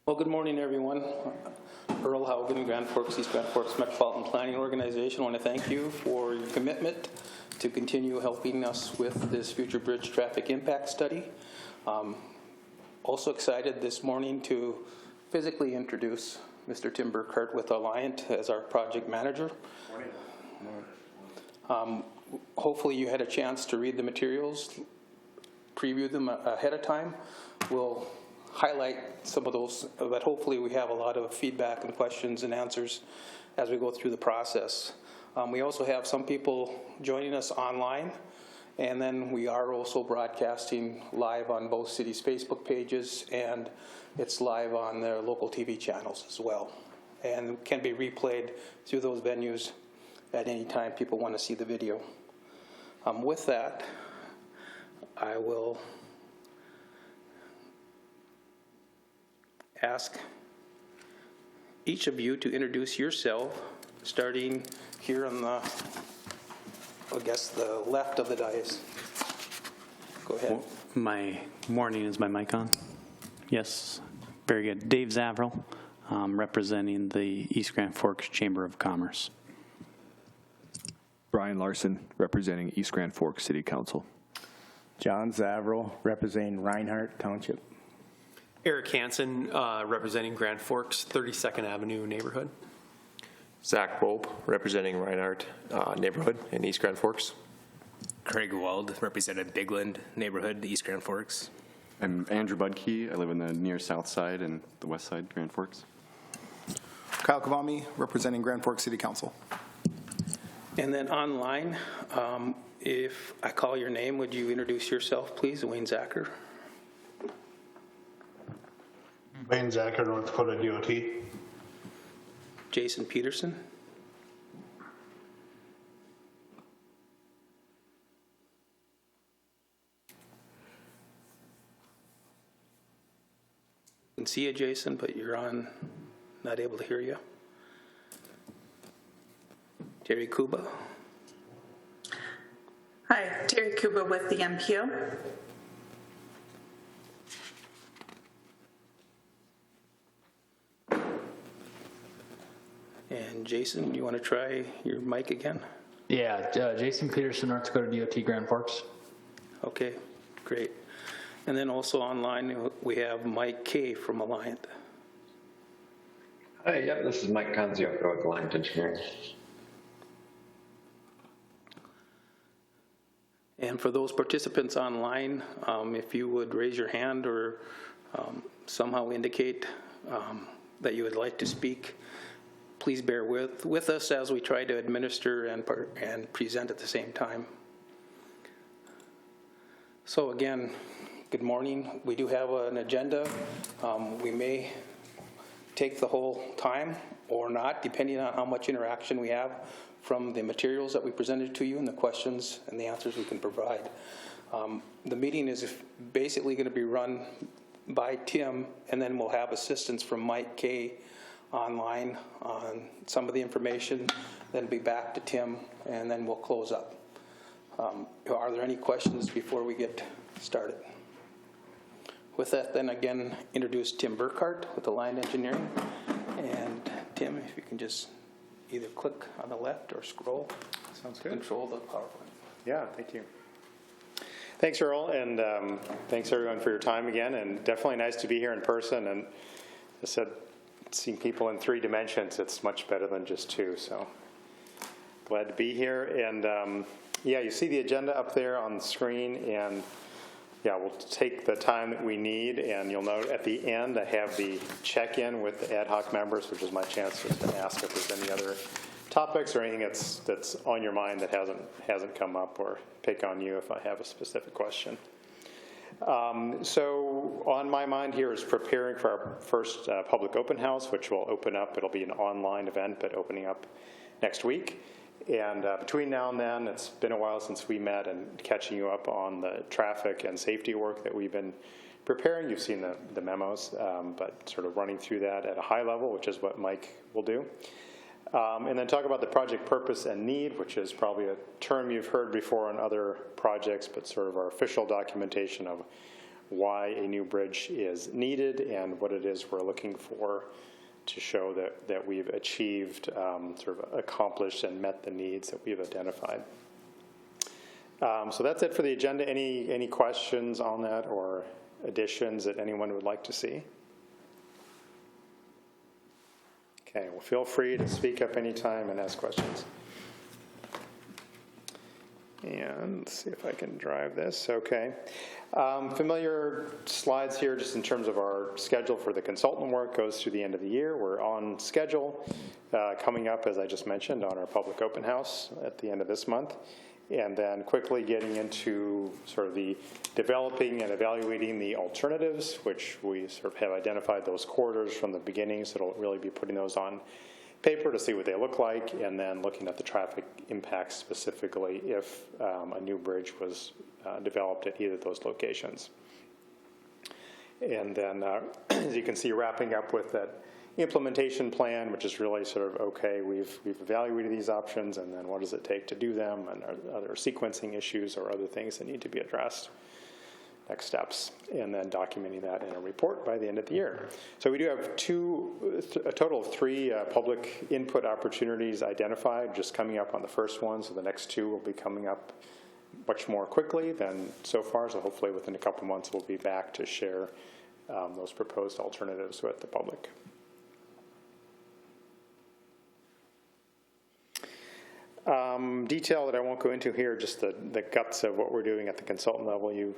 Well, good morning, everyone. Earl Haugen, Grand Forks, East Grand Forks Metropolitan Planning Organization. I want to thank you for your commitment to continue helping us with this future bridge traffic impact study. Also excited this morning to physically introduce Mr. Tim Burkhart with Alliant as our project manager. Morning. Hopefully you had a chance to read the materials, preview them ahead of time. We'll highlight some of those, but hopefully we have a lot of feedback and questions and answers as we go through the process. We also have some people joining us online, and then we are also broadcasting live on both cities' Facebook pages, and it's live on their local TV channels as well, and can be replayed through those venues at any time people want to see the video. With that, I will ask each of you to introduce yourself, starting here on the, I guess, the left of the dais. Go ahead. My morning, is my mic on? Yes, very good. Dave Zavril, representing the East Grand Forks Chamber of Commerce. Brian Larson, representing East Grand Forks City Council. John Zavril, representing Reinhardt Township. Eric Hansen, representing Grand Forks 32nd Avenue neighborhood. Zach Bope, representing Reinhardt neighborhood in East Grand Forks. Craig Wald, representing Bigland neighborhood, East Grand Forks. I'm Andrew Budke. I live in the near south side and the west side, Grand Forks. Kyle Kavami, representing Grand Forks City Council. And then online, if I call your name, would you introduce yourself, please? Wayne Zacher. Wayne Zacher, North Dakota DOT. Jason Peterson. I can see you, Jason, but you're on, not able to hear you. Terry Kuba. Hi, Terry Kuba with the MPO. And Jason, you want to try your mic again? Yeah, Jason Peterson, North Dakota DOT, Grand Forks. Okay, great. And then also online, we have Mike Kay from Alliant. Hi, yeah, this is Mike Conziocco with Alliant Engineering. And for those participants online, if you would raise your hand or somehow indicate that you would like to speak, please bear with us as we try to administer and present at the same time. So again, good morning. We do have an agenda. We may take the whole time or not, depending on how much interaction we have from the materials that we presented to you and the questions and the answers we can provide. The meeting is basically going to be run by Tim, and then we'll have assistance from Mike Kay online on some of the information, then be back to Tim, and then we'll close up. Are there any questions before we get started? With that, then again, introduce Tim Burkhart with Alliant Engineering. And Tim, if you can just either click on the left or scroll. Sounds good. Control the PowerPoint. Yeah, thank you. Thanks, Earl, and thanks everyone for your time again, and definitely nice to be here in person. And I said, seeing people in 3 dimensions, it's much better than just 2, so glad to be here. And yeah, you see the agenda up there on the screen, and yeah, we'll take the time that we need, and you'll note at the end I have the check-in with the ad hoc members, which is my chance just to ask if there's any other topics or anything that's on your mind that hasn't come up, or pick on you if I have a specific question. So on my mind here is preparing for our first public open house, which will open up. It'll be an online event, but opening up next week. And between now and then, it's been a while since we met, and catching you up on the traffic and safety work that we've been preparing. You've seen the memos, but sort of running through that at a high level, which is what Mike will do. And then talk about the project purpose and need, which is probably a term you've heard before on other projects, but sort of our official documentation of why a new bridge is needed and what it is we're looking for to show that we've achieved, sort of accomplished and met the needs that we've identified. So that's it for the agenda. Any questions on that or additions that anyone would like to see? Okay, well, feel free to speak up anytime and ask questions. And let's see if I can drive this. Okay. Familiar slides here just in terms of our schedule for the consultant work goes through the end of the year. We're on schedule coming up, as I just mentioned, on our public open house at the end of this month. And then quickly getting into sort of the developing and evaluating the alternatives, which we sort of have identified those corridors from the beginning, so it'll really be putting those on paper to see what they look like, and then looking at the traffic impacts specifically if a new bridge was developed at either of those locations. And then, as you can see, wrapping up with that implementation plan, which is really sort of, okay, we've evaluated these options, and then what does it take to do them, and are there sequencing issues or other things that need to be addressed, next steps, and then documenting that in a report by the end of the year. So we do have a total of 3 public input opportunities identified, just coming up on the first one, so the next 2 will be coming up much more quickly than so far, so hopefully within a couple months we'll be back to share those proposed alternatives with the public. Detail that I won't go into here, just the guts of what we're doing at the consultant level. You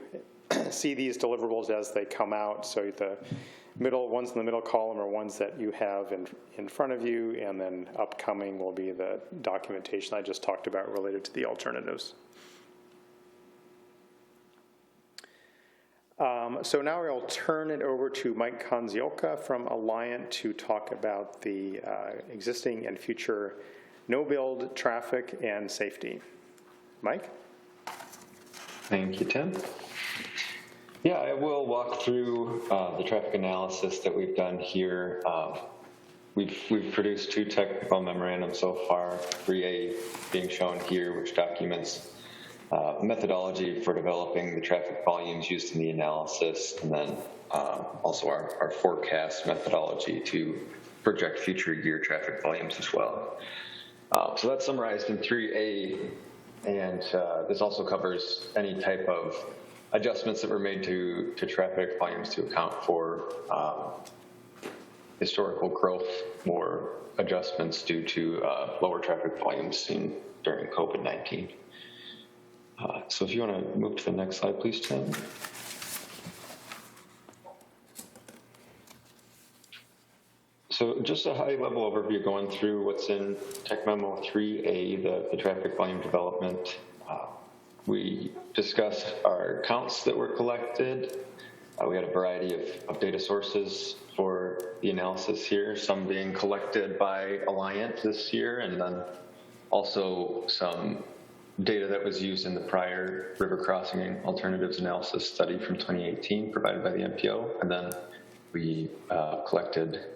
see these deliverables as they come out. So the middle ones in the middle column are ones that you have in front of you, and then upcoming will be the documentation I just talked about related to the alternatives. So now I'll turn it over to Mike Konzioka from Alliant to talk about the existing and future no-build traffic and safety. Mike? Thank you, Tim. Yeah, I will walk through the traffic analysis that we've done here. We've produced 2 technical memorandums so far, 3A being shown here, which documents methodology for developing the traffic volumes used in the analysis, and then also our forecast methodology to project future year traffic volumes as well. So that's summarized in 3A, and this also covers any type of adjustments that were made to traffic volumes to account for historical growth or adjustments due to lower traffic volumes seen during COVID-19. So if you want to move to the next slide, please, Tim. So just a high-level overview going through what's in Tech Memo 3A, the traffic volume development. We discussed our counts that were collected. We had a variety of data sources for the analysis here, some being collected by Alliant this year, and then also some data that was used in the prior river crossing alternatives analysis study from 2018 provided by the MPO. And then we collected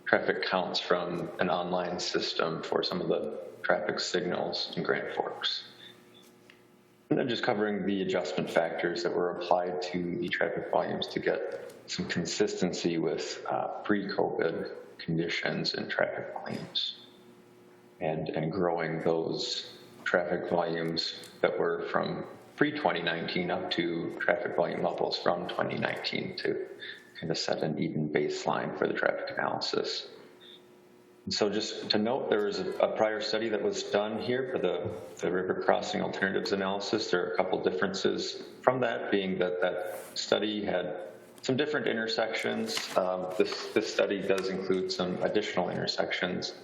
traffic counts from an online system for some of the traffic signals in Grand Forks. And then just covering the adjustment factors that were applied to the traffic volumes to get some consistency with pre-COVID conditions and traffic volumes, and growing those traffic volumes that were from pre-2019 up to traffic volume levels from 2019 to kind of set an even baseline for the traffic analysis. And so just to note, there was a prior study that was done here for the river crossing alternatives analysis. There are a couple differences from that, being that study had some different intersections. This study does include some additional intersections.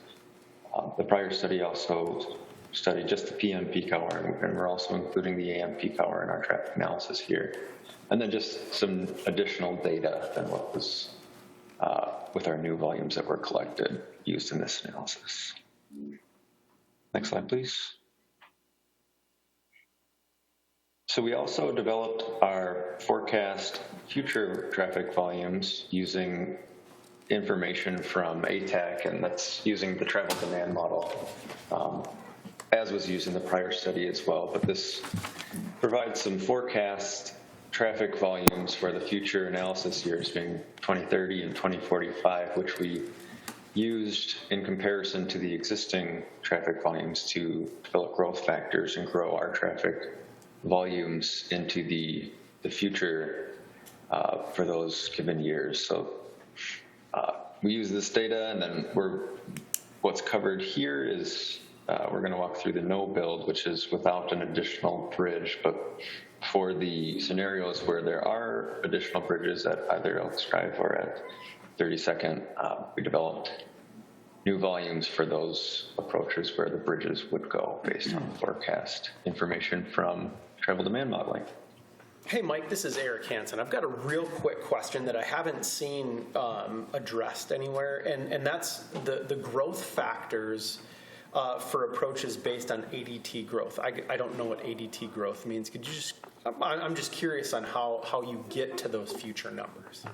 The prior study also studied just the PM peak hour, and we're also including the AM peak hour in our traffic analysis here. And then just some additional data than what was with our new volumes that were collected used in this analysis. Next slide, please. So we also developed our forecast future traffic volumes using information from ATAC, and that's using the travel demand model, as was used in the prior study as well. But this provides some forecast traffic volumes for the future analysis years being 2030 and 2045, which we used in comparison to the existing traffic volumes to develop growth factors and grow our traffic volumes into the future for those given years. So we use this data, and then what's covered here is we're going to walk through the no build, which is without an additional bridge. But for the scenarios where there are additional bridges at either Elks Drive or at 32nd, we developed new volumes for those approaches where the bridges would go based on forecast information from travel demand modeling. Hey, Mike, this is Eric Hansen. I've got a real quick question that I haven't seen addressed anywhere, and that's the growth factors for approaches based on ADT growth. I don't know what ADT growth means. Could you just, I'm just curious on how you get to those future numbers.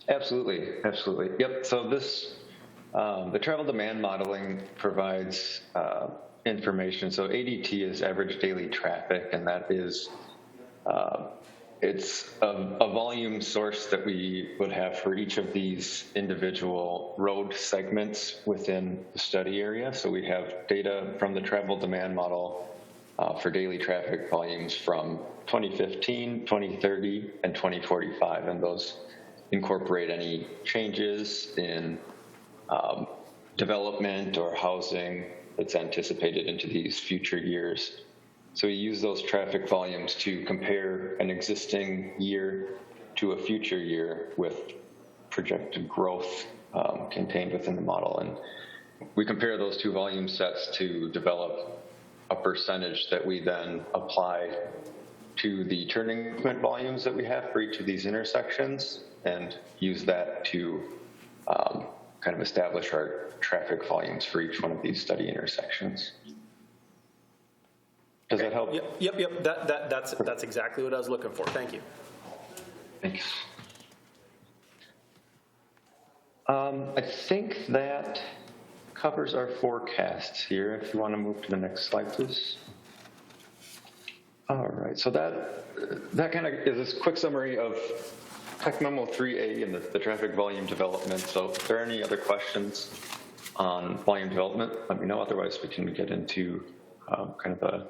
Absolutely, absolutely. Yep, so this, the travel demand modeling provides information. So ADT is average daily traffic, and that is it's a volume source that we would have for each of these individual road segments within the study area. So we have data from the travel demand model for daily traffic volumes from 2015, 2030, and 2045, and those incorporate any changes in development or housing that's anticipated into these future years. So we use those traffic volumes to compare an existing year to a future year with projected growth contained within the model. And we compare those two volume sets to develop a percentage that we then apply to the turning movement volumes that we have for each of these intersections, and use that to kind of establish our traffic volumes for each one of these study intersections. Does that help? Yep. That's exactly what I was looking for. Thank you. Thanks. I think that covers our forecasts here. If you want to move to the next slide, please. All right, so that kind of is this quick summary of Tech Memo 3A and the traffic volume development. So if there are any other questions on volume development, let me know. Otherwise, we can get into kind of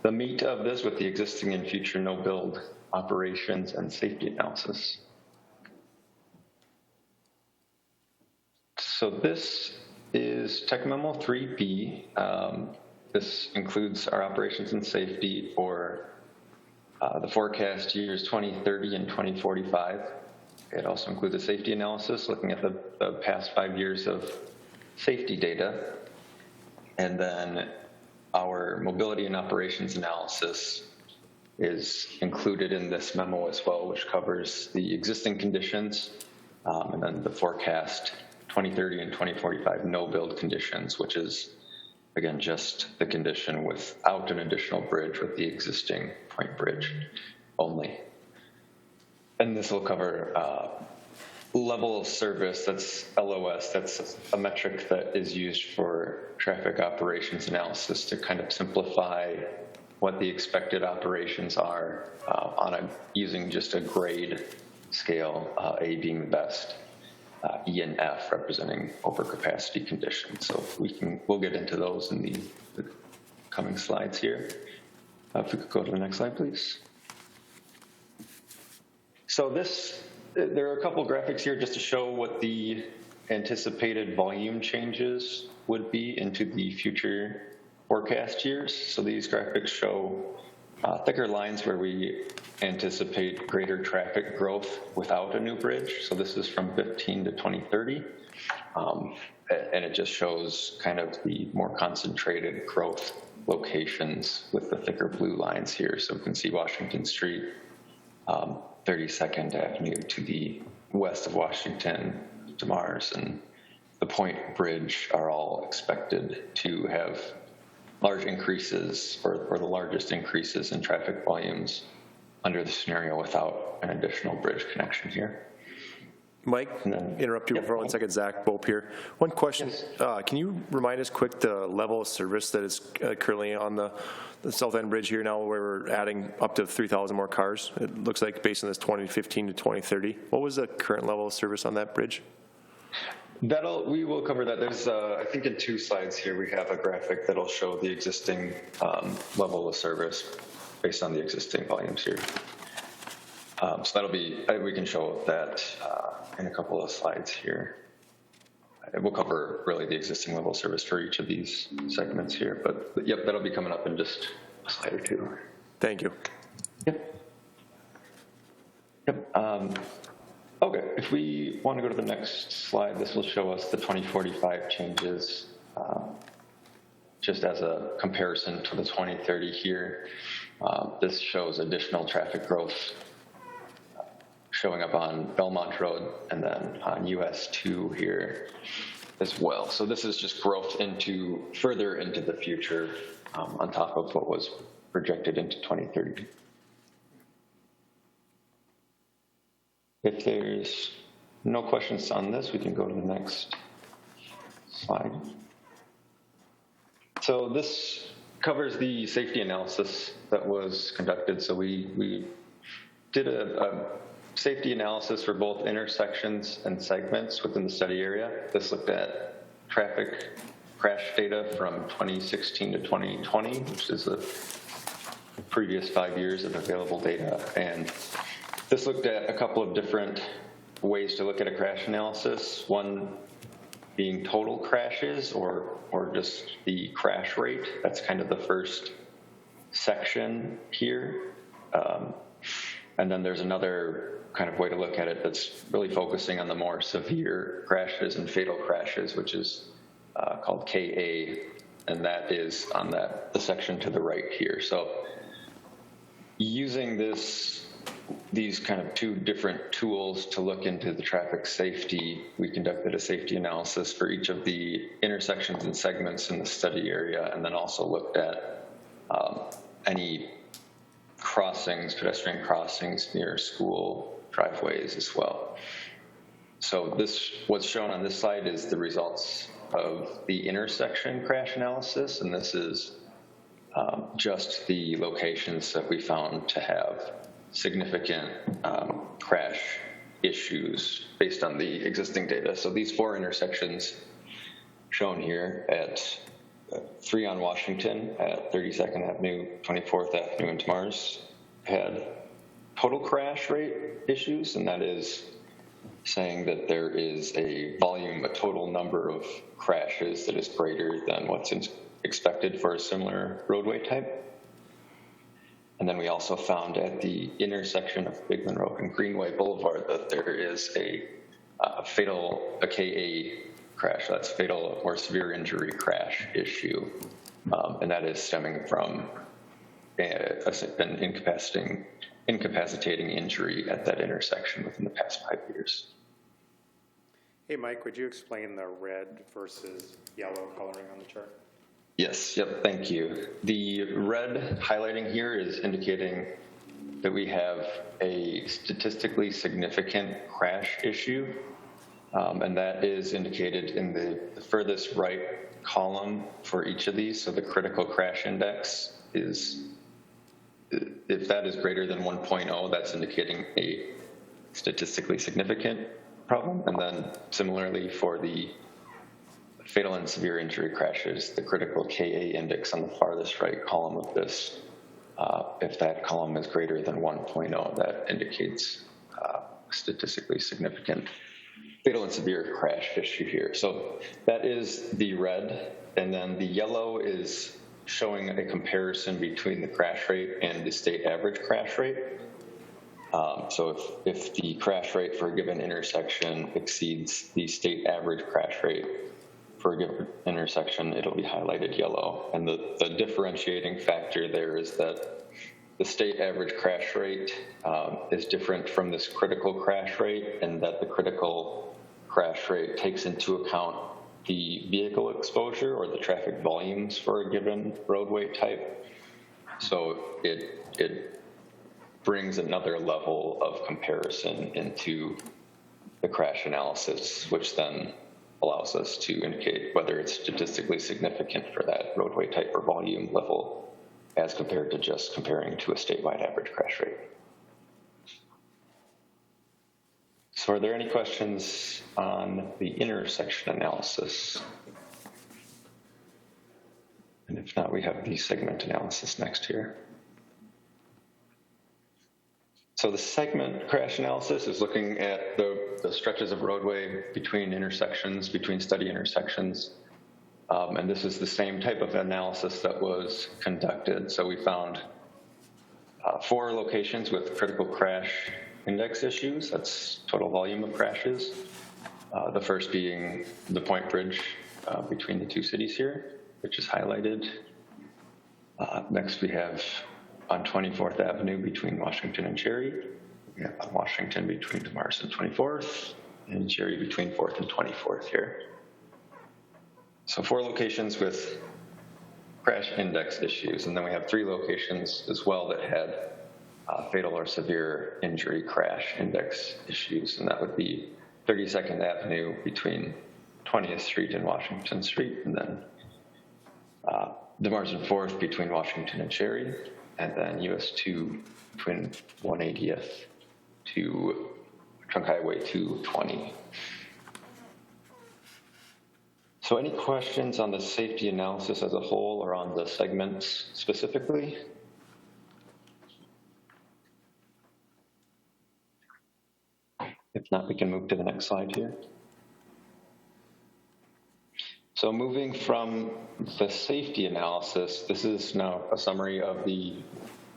the meat of this with the existing and future no-build operations and safety analysis. So this is Tech Memo 3B. This includes our operations and safety for the forecast years 2030 and 2045. It also includes a safety analysis looking at the past 5 years of safety data. And then our mobility and operations analysis is included in this memo as well, which covers the existing conditions and then the forecast 2030 and 2045 no-build conditions, which is, again, just the condition without an additional bridge with the existing point bridge only. And this will cover level of service, that's LOS, that's a metric that is used for traffic operations analysis to kind of simplify what the expected operations are using just a grade scale, A being the best, E and F representing overcapacity conditions. So we'll get into those in the coming slides here. If we could go to the next slide, please. So there are a couple graphics here just to show what the anticipated volume changes would be into the future forecast years. So these graphics show thicker lines where we anticipate greater traffic growth without a new bridge. So this is from 15 to 2030. And it just shows kind of the more concentrated growth locations with the thicker blue lines here. So we can see Washington Street, 32nd Avenue to the west of Washington, to Mars, and the Point Bridge are all expected to have large increases or the largest increases in traffic volumes under the scenario without an additional bridge connection here. Mike, interrupt you for 1 second. Zach Bope here. One question. Can you remind us quick the level of service that is currently on the South End Bridge here now, where we're adding up to 3,000 more cars? It looks like based on this 2015 to 2030. What was the current level of service on that bridge? We will cover that. There's, I think in 2 slides here, we have a graphic that'll show the existing level of service based on the existing volumes here. So that'll be, we can show that in a couple of slides here. We'll cover really the existing level of service for each of these segments here, but yep, that'll be coming up in just a slide or 2. Thank you. Yep. Okay, if we want to go to the next slide, this will show us the 2045 changes, just as a comparison to the 2030 here. This shows additional traffic growth showing up on Belmont Road and then on US 2 here as well. So this is just growth further into the future on top of what was projected into 2030. If there's no questions on this, we can go to the next slide. So this covers the safety analysis that was conducted. So we did a safety analysis for both intersections and segments within the study area. This looked at traffic crash data from 2016 to 2020, which is the previous 5 years of available data. And this looked at a couple of different ways to look at a crash analysis, one being total crashes or just the crash rate. That's kind of the first section here. And then there's another kind of way to look at it that's really focusing on the more severe crashes and fatal crashes, which is called KA, and that is on the section to the right here. So using these kind of 2 different tools to look into the traffic safety, we conducted a safety analysis for each of the intersections and segments in the study area, and then also looked at any pedestrian crossings near school driveways as well. So what's shown on this slide is the results of the intersection crash analysis, and this is just the locations that we found to have significant crash issues based on the existing data. So these 4 intersections shown here at 3 on Washington, at 32nd Avenue, 24th Avenue, and Mars had total crash rate issues, and that is saying that there is a total number of crashes that is greater than what's expected for a similar roadway type. And then we also found at the intersection of Bigland Road and Greenway Boulevard that there is a KA crash, that's fatal or severe injury crash issue. And that is stemming from an incapacitating injury at that intersection within the past 5 years. Hey, Mike, would you explain the red versus yellow coloring on the chart? Yes, yep, thank you. The red highlighting here is indicating that we have a statistically significant crash issue, and that is indicated in the furthest right column for each of these. So the critical crash index is, if that is greater than 1.0, that's indicating a statistically significant problem. And then similarly for the fatal and severe injury crashes, the critical KA index on the farthest right column of this, if that column is greater than 1.0, that indicates statistically significant fatal and severe crash issue here. So that is the red, and then the yellow is showing a comparison between the crash rate and the state average crash rate. So if the crash rate for a given intersection exceeds the state average crash rate for a given intersection, it'll be highlighted yellow. And the differentiating factor there is that the state average crash rate is different from this critical crash rate, and that the critical crash rate takes into account the vehicle exposure or the traffic volumes for a given roadway type. So it brings another level of comparison into the crash analysis, which then allows us to indicate whether it's statistically significant for that roadway type or volume level as compared to just comparing to a statewide average crash rate. So are there any questions on the intersection analysis? And if not, we have the segment analysis next here. So the segment crash analysis is looking at the stretches of roadway between intersections, between study intersections. And this is the same type of analysis that was conducted. So we found 4 locations with critical crash index issues. That's total volume of crashes. The first being the Point Bridge between the 2 cities here, which is highlighted. Next we have on 24th Avenue between Washington and Cherry. We have on Washington between DeMars and 24th, and Cherry between 4th and 24th here. So 4 locations with crash index issues, and then we have 3 locations as well that had fatal or severe injury crash index issues, and that would be 32nd Avenue between 20th Street and Washington Street, and then DeMars and 4th between Washington and Cherry, and then US 2 between 180th to Trunk Highway 220. So any questions on the safety analysis as a whole or on the segments specifically? If not, we can move to the next slide here. So moving from the safety analysis, this is now a summary of the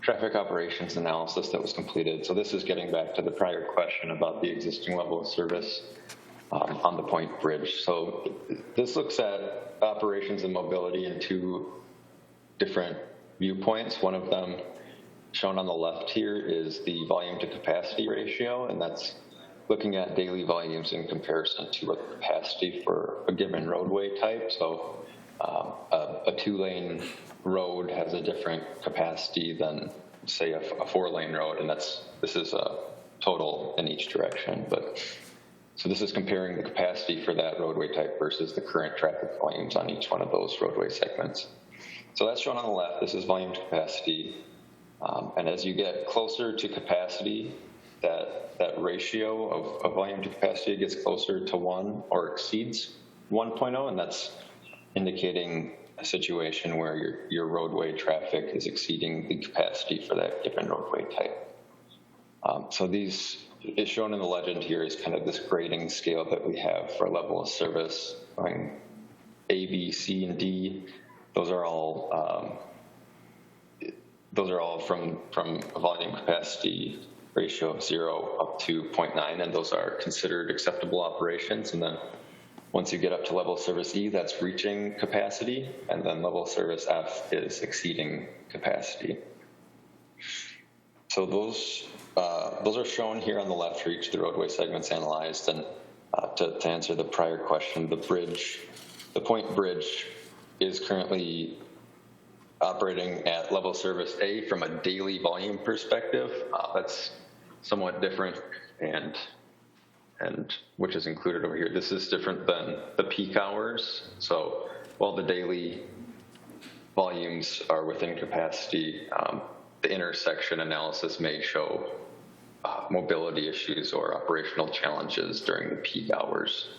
traffic operations analysis that was completed. So this is getting back to the prior question about the existing level of service on the Point Bridge. So this looks at operations and mobility in 2 different viewpoints. One of them shown on the left here is the volume to capacity ratio, and that's looking at daily volumes in comparison to a capacity for a given roadway type. So a 2-lane road has a different capacity than, say, a 4-lane road, and this is a total in each direction. But so this is comparing the capacity for that roadway type versus the current traffic volumes on each one of those roadway segments. So that's shown on the left. This is volume to capacity. And as you get closer to capacity, that ratio of volume to capacity gets closer to 1 or exceeds 1.0, and that's indicating a situation where your roadway traffic is exceeding the capacity for that given roadway type. So these is shown in the legend here is kind of this grading scale that we have for level of service, going A, B, C, and D. Those are all from a volume capacity ratio of 0 up to 0.9, and those are considered acceptable operations. And then once you get up to level of service E, that's reaching capacity, and then level of service F is exceeding capacity. So those are shown here on the left for each of the roadway segments analyzed. And to answer the prior question, the Point Bridge is currently operating at level service A from a daily volume perspective. That's somewhat different, and which is included over here. This is different than the peak hours. So while the daily volumes are within capacity, the intersection analysis may show mobility issues or operational challenges during the peak hours.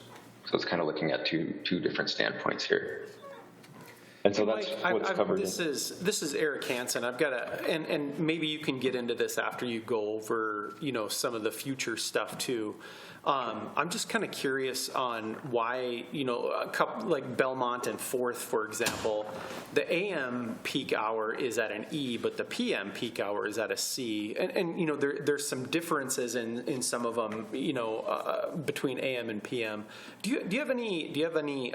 So it's kind of looking at two different standpoints here. And so that's what's covered. This is Eric Hansen. I've got and maybe you can get into this after you go over, some of the future stuff too. I'm just kind of curious on why, a couple like Belmont and 4th, for example, the AM peak hour is at an E, but the PM peak hour is at a C. And there's some differences in some of them, between AM and PM. Do you have any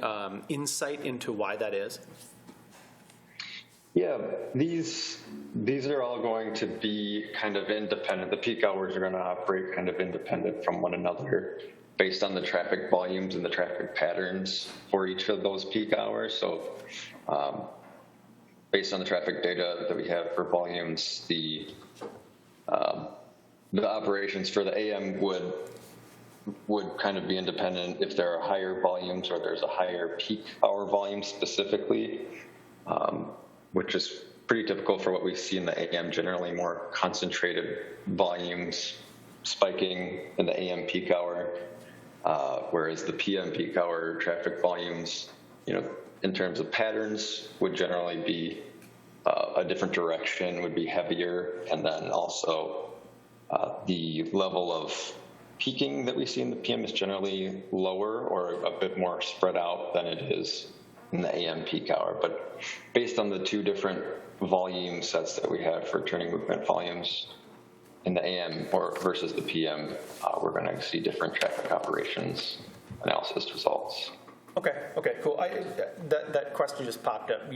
insight into why that is? Yeah, these are all going to be kind of independent. The peak hours are going to operate kind of independent from one another based on the traffic volumes and the traffic patterns for each of those peak hours. So based on the traffic data that we have for volumes, the operations for the AM would would kind of be independent if there are higher volumes or there's a higher peak hour volume specifically, which is pretty typical for what we see in the AM, generally more concentrated volumes spiking in the AM peak hour, whereas the PM peak hour traffic volumes, in terms of patterns, would generally be a different direction, would be heavier, and then also the level of peaking that we see in the PM is generally lower or a bit more spread out than it is in the AM peak hour. But based on the two different volume sets that we have for turning movement volumes in the AM or versus the PM, we're going to see different traffic operations analysis results. Okay, cool. That question just popped up,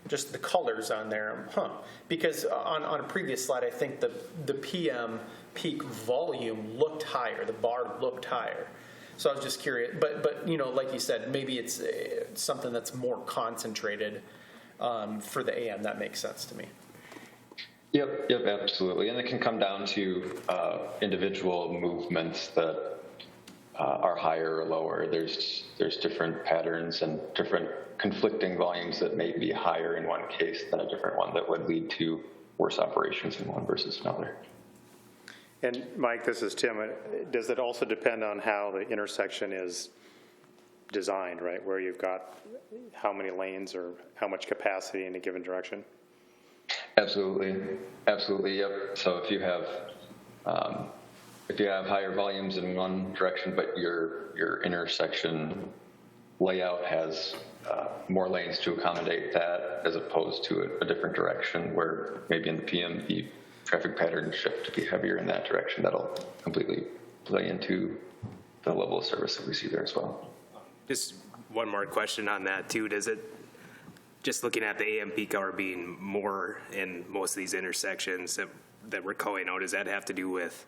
just the colors on there, because on a previous slide, I think the PM peak volume looked higher, the bar looked higher. So I was just curious, but like you said, maybe it's something that's more concentrated for the AM. That makes sense to me. Yep, absolutely. And it can come down to individual movements that are higher or lower. There's different patterns and different conflicting volumes that may be higher in one case than a different one that would lead to worse operations in one versus another. And Mike, this is Tim. Does it also depend on how the intersection is designed, right? Where you've got how many lanes or how much capacity in a given direction? Absolutely, yep. So if you have higher volumes in one direction, but your intersection layout has more lanes to accommodate that, as opposed to a different direction where maybe in the PM the traffic pattern shift to be heavier in that direction, that'll completely play into the level of service that we see there as well. Just one more question on that too. Does it, just looking at the AM peak hour being more in most of these intersections that we're calling out, does that have to do with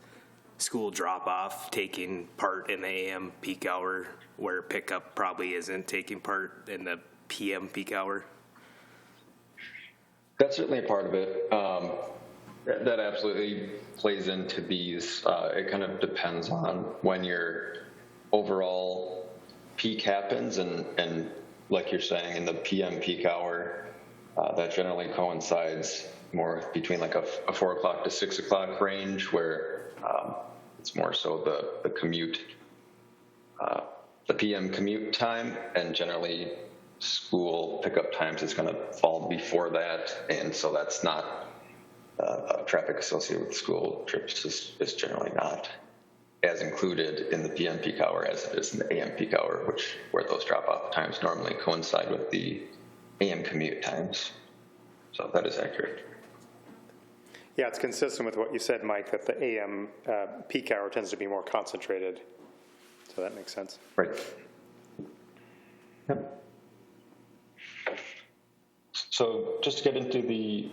school drop-off taking part in the AM peak hour where pickup probably isn't taking part in the PM peak hour? That's certainly a part of it. That absolutely plays into these. It kind of depends on when your overall peak happens, and like you're saying, in the PM peak hour, that generally coincides more between like a 4 o'clock to 6 o'clock range, where it's more so the commute, the PM commute time, and generally school pickup times is going to fall before that, and so that's not traffic associated with school trips is generally not as included in the PM peak hour as it is in the AM peak hour, where those drop-off times normally coincide with the AM commute times. So that is accurate. Yeah, it's consistent with what you said, Mike, that the AM peak hour tends to be more concentrated. So that makes sense. Right. Yep. So just to get into the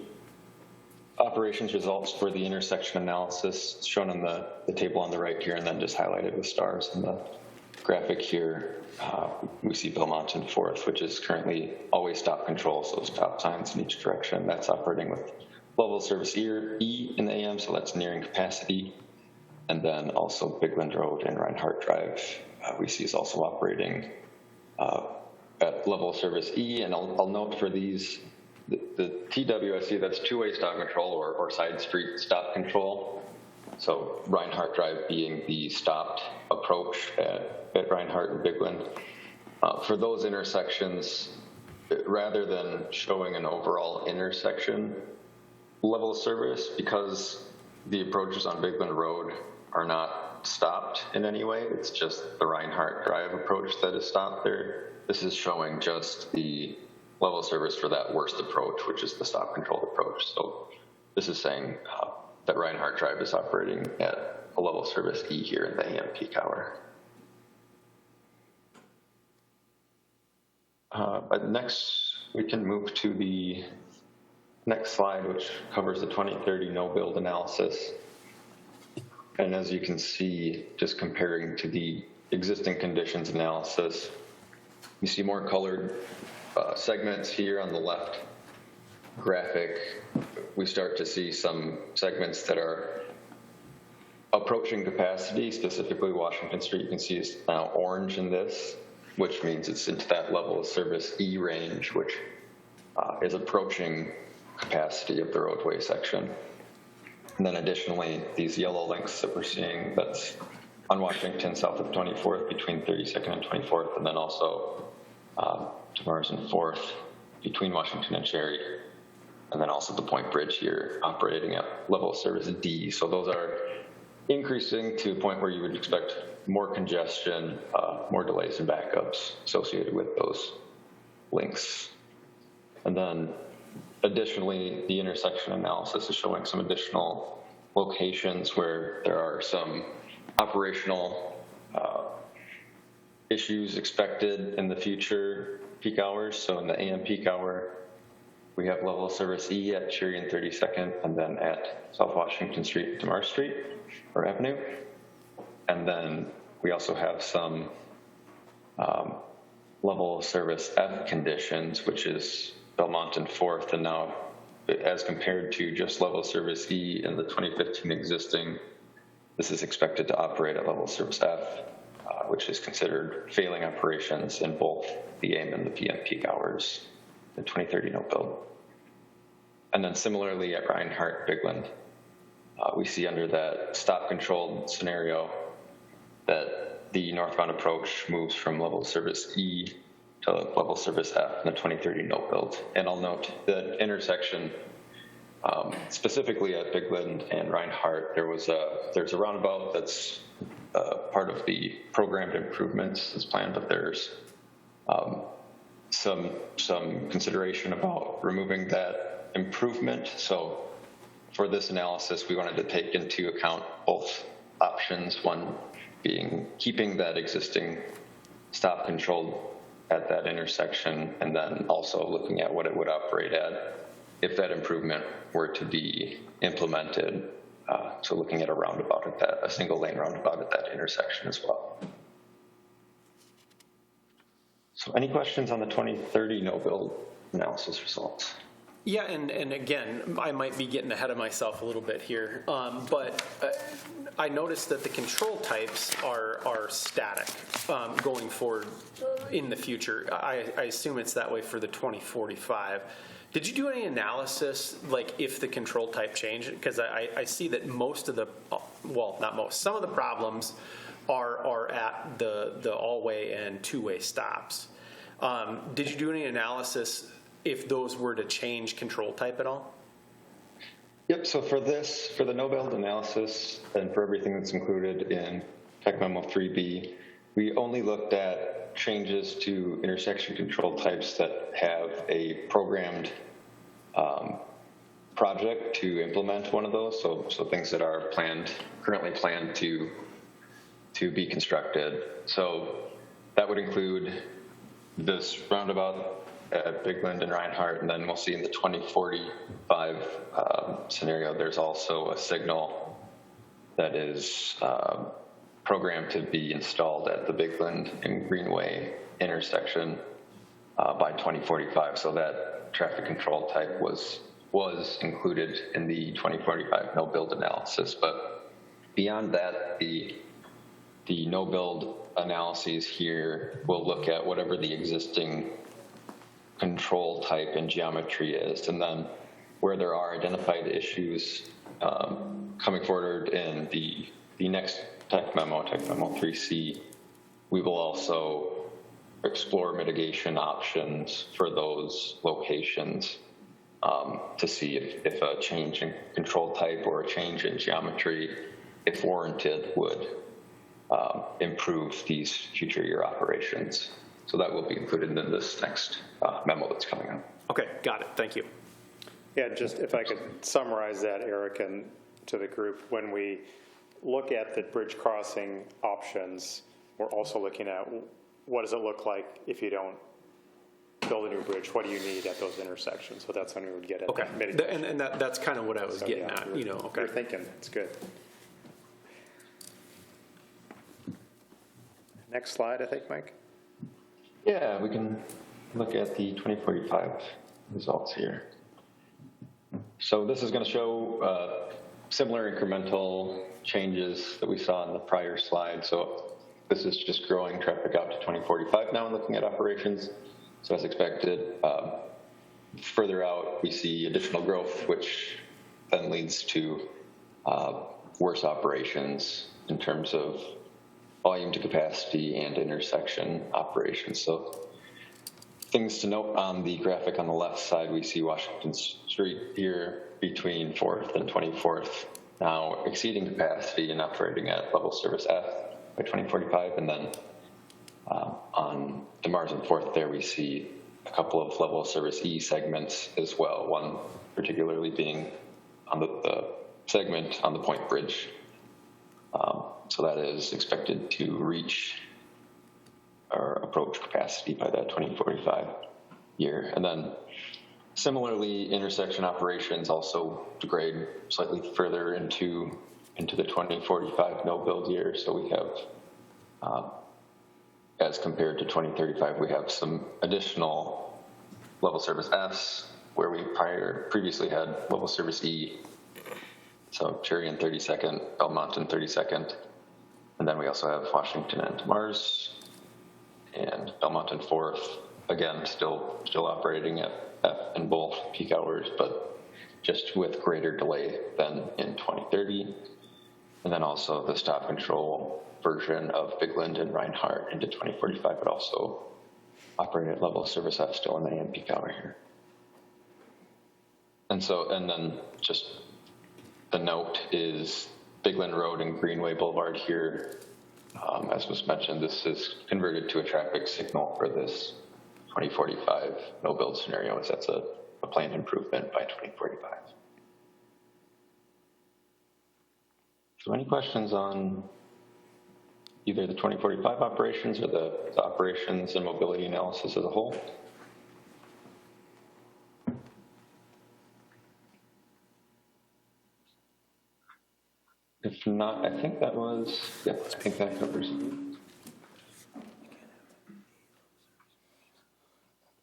operations results for the intersection analysis shown on the table on the right here, and then just highlighted with stars in the graphic here, we see Belmont and 4th, which is currently always stop control, so stop signs in each direction. That's operating with level of service E in the AM, so that's nearing capacity. And then also Bigland Road and Reinhardt Drive, we see is also operating at level of service E. And I'll note for these, the TWSC, that's two-way stop control or side street stop control. So Reinhardt Drive being the stopped approach at Reinhardt and Bigland. For those intersections, rather than showing an overall intersection level of service, because the approaches on Bigland Road are not stopped in any way, it's just the Reinhardt Drive approach that is stopped there. This is showing just the level of service for that worst approach, which is the stop controlled approach. So this is saying that Reinhardt Drive is operating at a level of service E here in the AM peak hour. But next, we can move to the next slide, which covers the 2030 no-build analysis. And as you can see, just comparing to the existing conditions analysis, you see more colored segments here on the left graphic. We start to see some segments that are approaching capacity, specifically Washington Street, you can see is now orange in this, which means it's into that level of service E range, which is approaching capacity of the roadway section. And then additionally, these yellow links that we're seeing, that's on Washington south of 24th between 32nd and 24th, and then also Demers and 4th between Washington and Cherry, and then also the Point Bridge here operating at level of service D. So those are increasing to a point where you would expect more congestion, more delays and backups associated with those links. And then additionally, the intersection analysis is showing some additional locations where there are some operational issues expected in the future peak hours. So in the AM peak hour, we have level of service E at Cherry and 32nd, and then at South Washington Street, Demers Street, or Avenue. And then we also have some level of service F conditions, which is Belmont and 4th, and now as compared to just level of service E in the 2015 existing, this is expected to operate at level of service F, which is considered failing operations in both the AM and the PM peak hours, the 2030 no build. And then similarly at Reinhardt, Bigland, we see under that stop controlled scenario that the northbound approach moves from level of service E to level of service F in the 2030 no build. And I'll note that intersection, specifically at Bigland and Reinhardt, there's a roundabout that's part of the programmed improvements that's planned, but there's some consideration about removing that improvement. So for this analysis, we wanted to take into account both options, one being keeping that existing stop control at that intersection, and then also looking at what it would operate at if that improvement were to be implemented. So looking at a roundabout at that, a single lane roundabout at that intersection as well. So any questions on the 2030 no build analysis results? Yeah, and again, I might be getting ahead of myself a little bit here, but I noticed that the control types are static going forward in the future. I assume it's that way for the 2045. Did you do any analysis, like if the control type changed? Because I see that most of the, well, not most, some of the problems are at the all-way and two-way stops. Did you do any analysis if those were to change control type at all? Yep, so for the no build analysis and for everything that's included in Tech Memo 3B, we only looked at changes to intersection control types that have a programmed project to implement one of those. So things that are currently planned to be constructed. So that would include this roundabout at Bigland and Reinhardt, and then we'll see in the 2045 scenario, there's also a signal that is programmed to be installed at the Bigland and Greenway intersection by 2045. So that traffic control type was included in the 2045 no build analysis. But beyond that, the no build analyses here will look at whatever the existing control type and geometry is, and then where there are identified issues coming forward in the next Tech Memo 3C, we will also explore mitigation options for those locations to see if a change in control type or a change in geometry, if warranted, would improve these future year operations. So that will be included in this next memo that's coming up. Okay, got it. Thank you. Yeah, just if I could summarize that, Eric, and to the group, when we look at the bridge crossing options, we're also looking at what does it look like if you don't build a new bridge? What do you need at those intersections? So that's when we would get at Okay, mitigation. and that's kind of what I was getting at. Okay. You're thinking, it's good. Next slide, I think, Mike. Yeah, we can look at the 2045 results here. So this is going to show Similar incremental changes that we saw in the prior slide. So this is just growing traffic out to 2045 now and looking at operations. So as expected, further out we see additional growth, which then leads to worse operations in terms of volume to capacity and intersection operations. So things to note on the graphic on the left side, we see Washington Street here between 4th and 24th now exceeding capacity and operating at level service F by 2045. And then on the Mars and 4th there, we see a couple of level service E segments as well, one particularly being on the segment on the Point Bridge. So that is expected to reach or approach capacity by that 2045 year. And then similarly, intersection operations also degrade slightly further into the 2045 no build year. So we have, as compared to 2035, we have some additional level service Fs where we previously had level service E. So Cherry and 32nd, Belmont and 32nd. And then we also have Washington and Mars and Belmont and 4th, again, still operating at F in both peak hours, but just with greater delay than in 2030. And then also the stop control version of Bigland and Reinhardt into 2045 would also operate at level service F still in the AM peak hour here. And then just the note is Bigland Road and Greenway Boulevard here, as was mentioned, this is converted to a traffic signal for this 2045 no build scenario, as that's a planned improvement by 2045. So any questions on either the 2045 operations or the operations and mobility analysis as a whole? If not, I think that was, yeah, I think that covers it.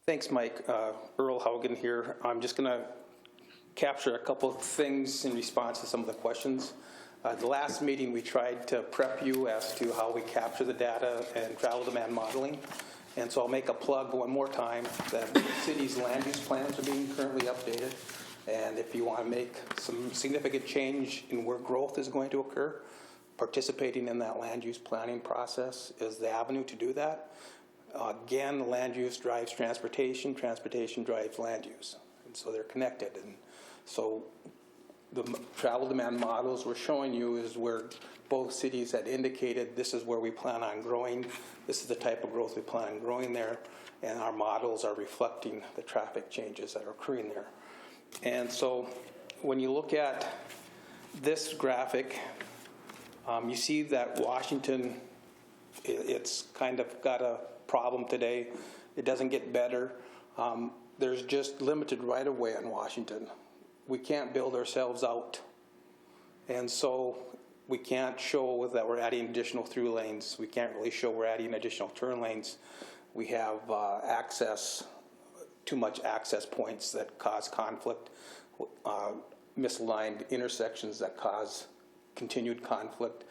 Thanks, Mike. Earl Haugen here. I'm just going to capture a couple of things in response to some of the questions. The last meeting, we tried to prep you as to how we capture the data and travel demand modeling. And so I'll make a plug one more time that the city's land use plans are being currently updated. And if you want to make some significant change in where growth is going to occur, participating in that land use planning process is the avenue to do that. Again, land use drives transportation, transportation drives land use. And so they're connected. And so the travel demand models we're showing you is where both cities had indicated this is where we plan on growing. This is the type of growth we plan on growing there. And our models are reflecting the traffic changes that are occurring there. And so when you look at this graphic, you see that Washington, it's kind of got a problem today. It doesn't get better. There's just limited right-of-way on Washington. We can't build ourselves out. And so we can't show that we're adding additional through lanes. We can't really show we're adding additional turn lanes. We have too much access points that cause conflict, misaligned intersections that cause continued conflict.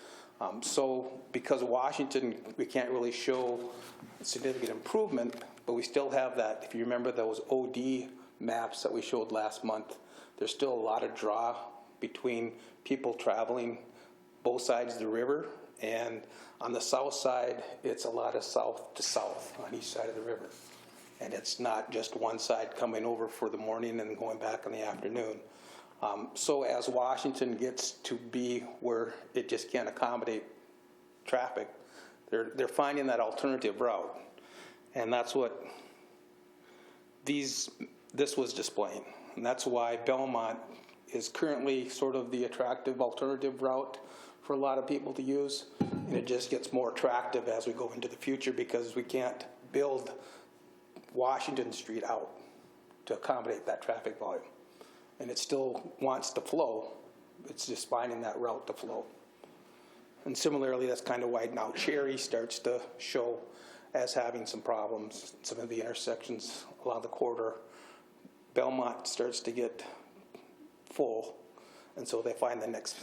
So because of Washington, we can't really show significant improvement, but we still have that. If you remember those OD maps that we showed last month, there's still a lot of draw between people traveling both sides of the river, and on the south side, it's a lot of south to south on each side of the river. And it's not just one side coming over for the morning and going back in the afternoon. So as Washington gets to be where it just can't accommodate traffic, they're finding that alternative route. And that's what this was displaying. And that's why Belmont is currently sort of the attractive alternative route for a lot of people to use. And it just gets more attractive as we go into the future because we can't build Washington Street out to accommodate that traffic volume. And it still wants to flow. It's just finding that route to flow. And similarly, that's kind of why now Cherry starts to show as having some problems. Some of the intersections along the corridor. Belmont starts to get full. And so they find the next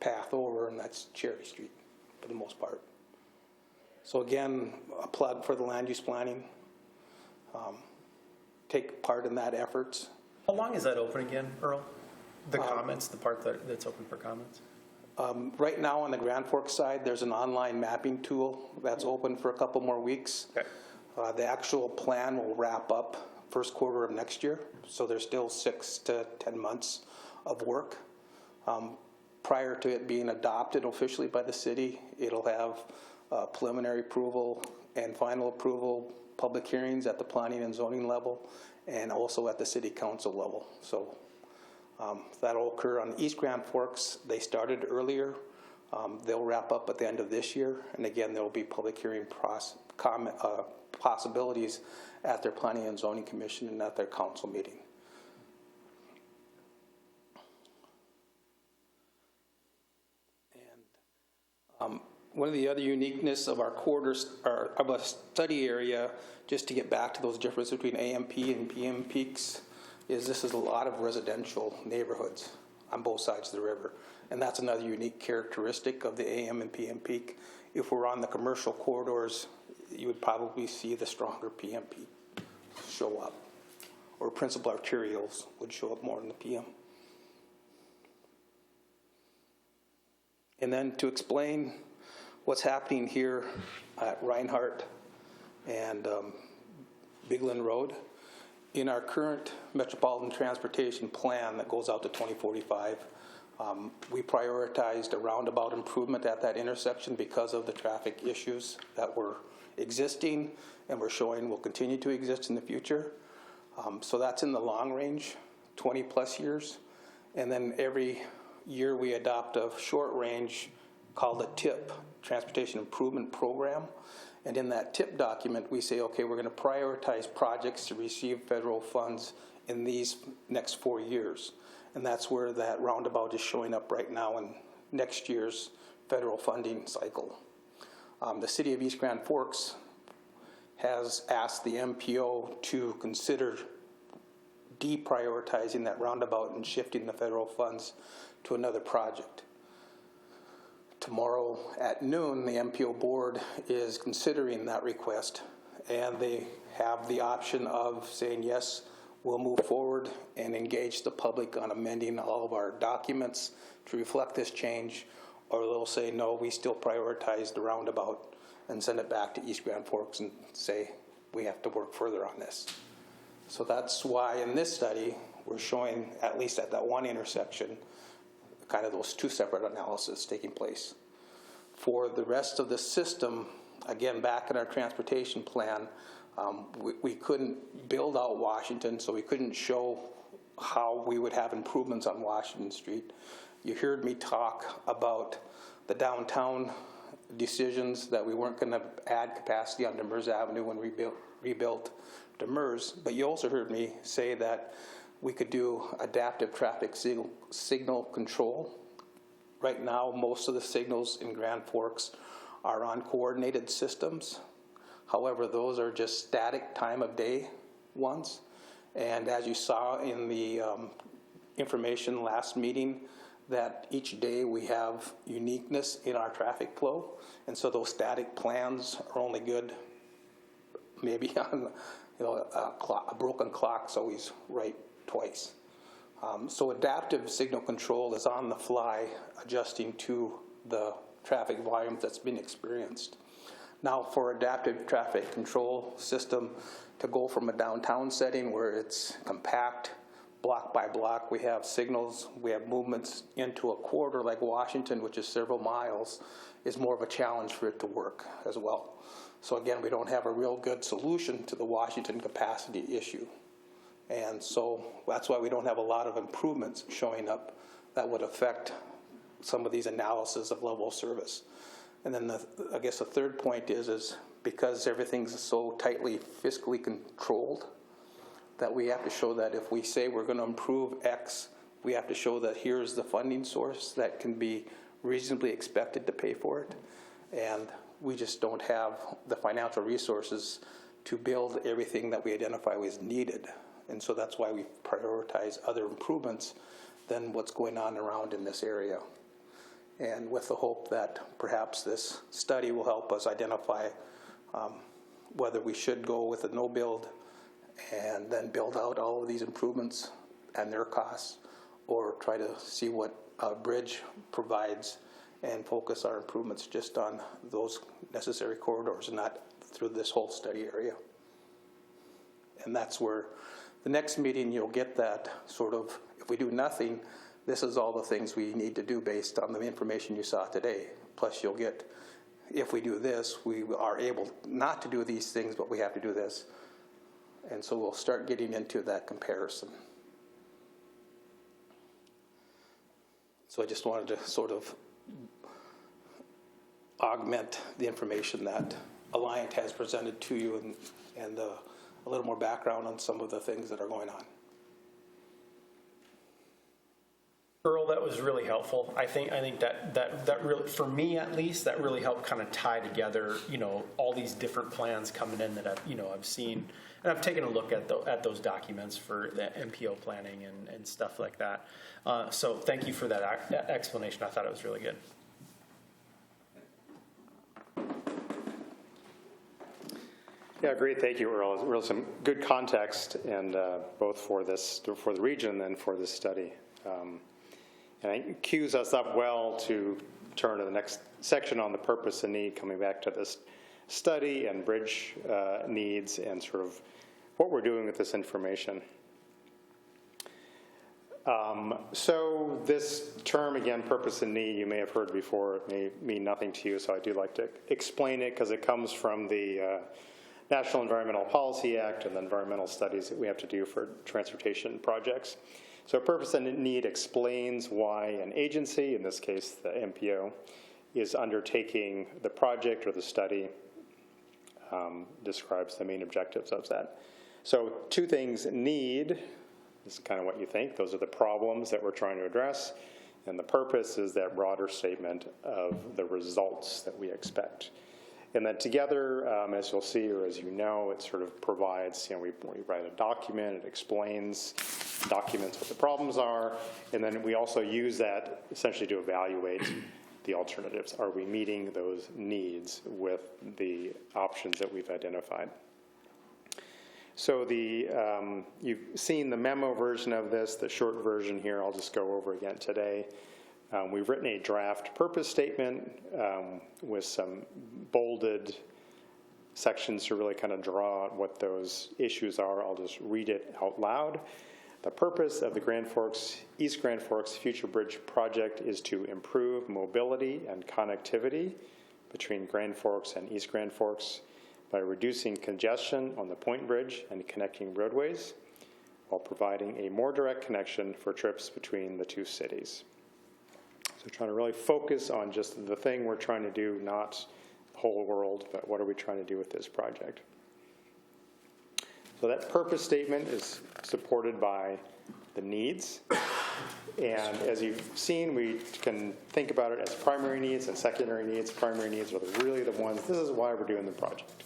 path over, and that's Cherry Street for the most part. So again, a plug for the land use planning. Take part in that efforts. How long is that open again, Earl? The comments, the part that's open for comments? Right now on the Grand Forks side, there's an online mapping tool that's open for a couple more weeks. Okay. The actual plan will wrap up first quarter of next year, so there's still 6 to 10 months of work. Prior to it being adopted officially by the city, it'll have preliminary approval and final approval, public hearings at the planning and zoning level, and also at the city council level. So that'll occur on East Grand Forks. They started earlier. They'll wrap up at the end of this year, and again, there will be public hearing possibilities at their planning and zoning commission and at their council meeting. And one of the other uniqueness of our quarters, of a study area, just to get back to those differences between AMP and PM peaks, is this is a lot of residential neighborhoods on both sides of the river. And that's another unique characteristic of the AM and PM peak. If we're on the commercial corridors, you would probably see the stronger PM peak show up, or principal arterials would show up more in the PM. And then to explain what's happening here at Reinhardt and Bigland Road, in our current metropolitan transportation plan that goes out to 2045, we prioritized a roundabout improvement at that intersection because of the traffic issues that were existing and we're showing will continue to exist in the future. So that's in the long range, 20 plus years. And then every year we adopt a short range called a TIP, Transportation Improvement Program. And in that TIP document, we say, okay, we're going to prioritize projects to receive federal funds in these next 4 years. And that's where that roundabout is showing up right now in next year's federal funding cycle. The city of East Grand Forks has asked the MPO to consider deprioritizing that roundabout and shifting the federal funds to another project. Tomorrow at noon, the MPO board is considering that request, and they have the option of saying, yes, we'll move forward and engage the public on amending all of our documents to reflect this change, or they'll say, no, we still prioritize the roundabout and send it back to East Grand Forks and say, we have to work further on this. So that's why in this study, we're showing, at least at that one intersection, kind of those two separate analyses taking place. For the rest of the system, again, back in our transportation plan, we couldn't build out Washington, so we couldn't show how we would have improvements on Washington Street. You heard me talk about the downtown decisions that we weren't going to add capacity on Demers Avenue when we rebuilt Demers, but you also heard me say that we could do adaptive traffic signal control. Right now, most of the signals in Grand Forks are on coordinated systems. However, those are just static time of day ones. And as you saw in the information last meeting, that each day we have uniqueness in our traffic flow. And so those static plans are only good maybe on a broken clock's always right twice. So adaptive signal control is on the fly, adjusting to the traffic volume that's been experienced. Now for adaptive traffic control system to go from a downtown setting where it's compact, block by block, we have signals, we have movements into a corridor like Washington, which is several miles, is more of a challenge for it to work as well. So again, we don't have a real good solution to the Washington capacity issue. And so that's why we don't have a lot of improvements showing up that would affect some of these analyses of level of service. And then I guess the third point is because everything's so tightly fiscally controlled, that we have to show that if we say we're going to improve X, we have to show that here's the funding source that can be reasonably expected to pay for it. And we just don't have the financial resources to build everything that we identify was needed. And so that's why we prioritize other improvements than what's going on around in this area. And with the hope that perhaps this study will help us identify whether we should go with a no build and then build out all of these improvements and their costs, or try to see what a bridge provides and focus our improvements just on those necessary corridors and not through this whole study area. And that's where the next meeting you'll get that sort of, if we do nothing, this is all the things we need to do based on the information you saw today. Plus you'll get, if we do this, we are able not to do these things, but we have to do this. And so we'll start getting into that comparison. So I just wanted to sort of augment the information that Alliant has presented to you and a little more background on some of the things that are going on. Earl, that was really helpful. I think that really, for me at least, that really helped kind of tie together, all these different plans coming in that I've seen, and I've taken a look at those documents for the MPO planning and stuff like that. So thank you for that explanation. I thought it was really good. Yeah, great. Thank you, Earl. Really some good context, and both for the region and for this study. And it cues us up well to turn to the next section on the purpose and need, coming back to this study and bridge needs and sort of what we're doing with this information. So this term, again, purpose and need, you may have heard before. It may mean nothing to you, so I do like to explain it because it comes from the National Environmental Policy Act and the environmental studies that we have to do for transportation projects. So purpose and need explains why an agency, in this case the MPO, is undertaking the project or the study, describes the main objectives of that. So two things: need is kind of what you think. Those are the problems that we're trying to address. And the purpose is that broader statement of the results that we expect. And then together, as you'll see, or as you know, it sort of provides, we write a document, it documents what the problems are, and then we also use that essentially to evaluate the alternatives. Are we meeting those needs with the options that we've identified? So you've seen the memo version of this, the short version here, I'll just go over again today. We've written a draft purpose statement with some bolded sections to really kind of draw out what those issues are. I'll just read it out loud. The purpose of the East Grand Forks Future Bridge Project is to improve mobility and connectivity between Grand Forks and East Grand Forks by reducing congestion on the Point Bridge and connecting roadways, while providing a more direct connection for trips between the two cities. So trying to really focus on just the thing we're trying to do, not the whole world, but what are we trying to do with this project. So that purpose statement is supported by the needs. And as you've seen, we can think about it as primary needs and secondary needs. Primary needs are really the ones, this is why we're doing the project.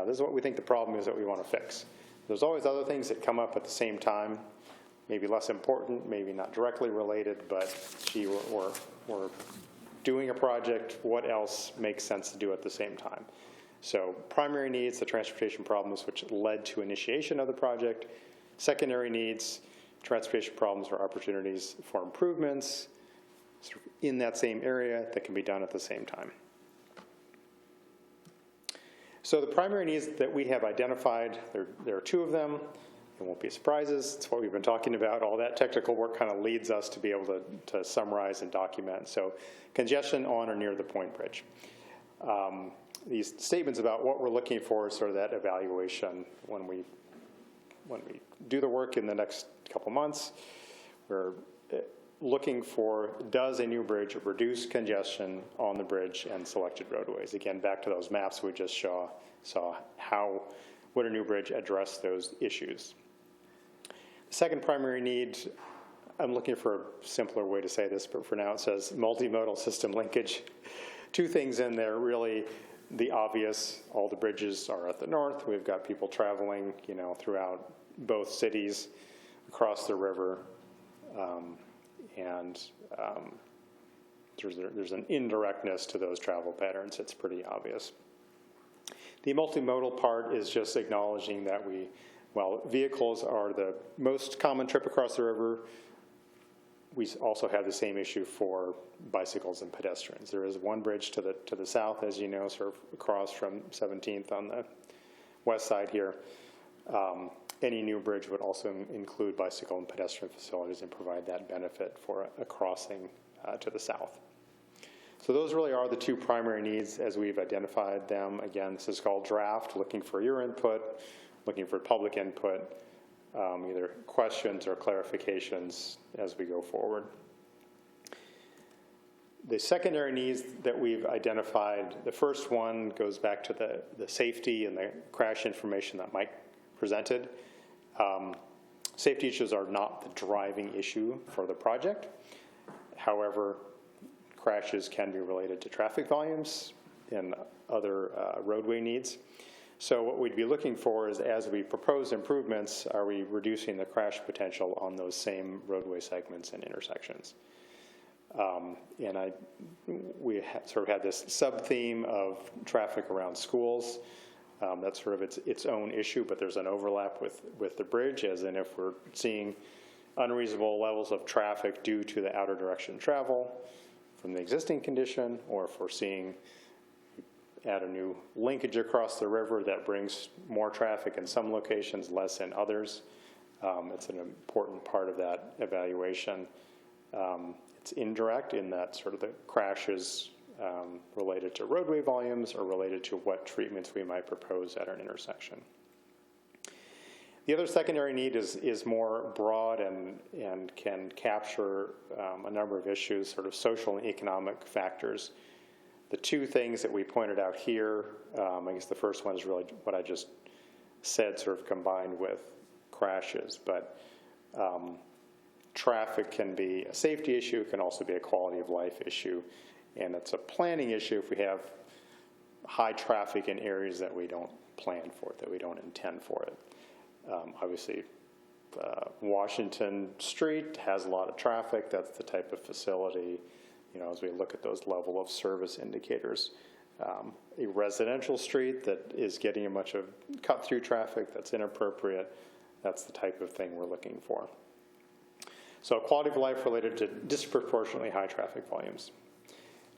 This is what we think the problem is that we want to fix. There's always other things that come up at the same time, maybe less important, maybe not directly related, but gee, we're doing a project. What else makes sense to do at the same time? So primary needs, the transportation problems which led to initiation of the project. Secondary needs, transportation problems or opportunities for improvements in that same area that can be done at the same time. So the primary needs that we have identified, there are two of them. It won't be surprises. It's what we've been talking about. All that technical work kind of leads us to be able to summarize and document. So congestion on or near the Point Bridge. These statements about what we're looking for is sort of that evaluation when we do the work in the next couple months. We're looking for, does a new bridge reduce congestion on the bridge and selected roadways? Again, back to those maps we just saw how would a new bridge address those issues? The second primary need, I'm looking for a simpler way to say this, but for now it says multimodal system linkage. Two things in there, really the obvious, all the bridges are at the north. We've got people traveling, throughout both cities, across the river. and there's an indirectness to those travel patterns. It's pretty obvious. The multimodal part is just acknowledging that while vehicles are the most common trip across the river, we also have the same issue for bicycles and pedestrians. There is one bridge to the south, as you know, sort of across from 17th on the west side here. Any new bridge would also include bicycle and pedestrian facilities and provide that benefit for a crossing to the south. So those really are the two primary needs as we've identified them. Again, this is called draft, looking for your input, looking for public input, either questions or clarifications as we go forward. The secondary needs that we've identified, the first one goes back to the safety and the crash information that Mike presented. Safety issues are not the driving issue for the project. However, crashes can be related to traffic volumes and other roadway needs. So what we'd be looking for is, as we propose improvements, are we reducing the crash potential on those same roadway segments and intersections? We sort of had this sub-theme of traffic around schools. That's sort of its own issue, but there's an overlap with the bridge, as in if we're seeing unreasonable levels of traffic due to the outer direction travel from the existing condition, or if we're seeing add a new linkage across the river that brings more traffic in some locations, less in others. It's an important part of that evaluation. It's indirect in that sort of the crashes related to roadway volumes or related to what treatments we might propose at an intersection. The other secondary need is more broad and can capture a number of issues, sort of social and economic factors. The two things that we pointed out here, I guess the first one is really what I just said, sort of combined with crashes, but traffic can be a safety issue, it can also be a quality of life issue, and it's a planning issue if we have high traffic in areas that we don't plan for it, that we don't intend for it. Obviously, Washington Street has a lot of traffic. That's the type of facility, as we look at those level of service indicators. A residential street that is getting a bunch of cut-through traffic that's inappropriate, that's the type of thing we're looking for. So quality of life related to disproportionately high traffic volumes.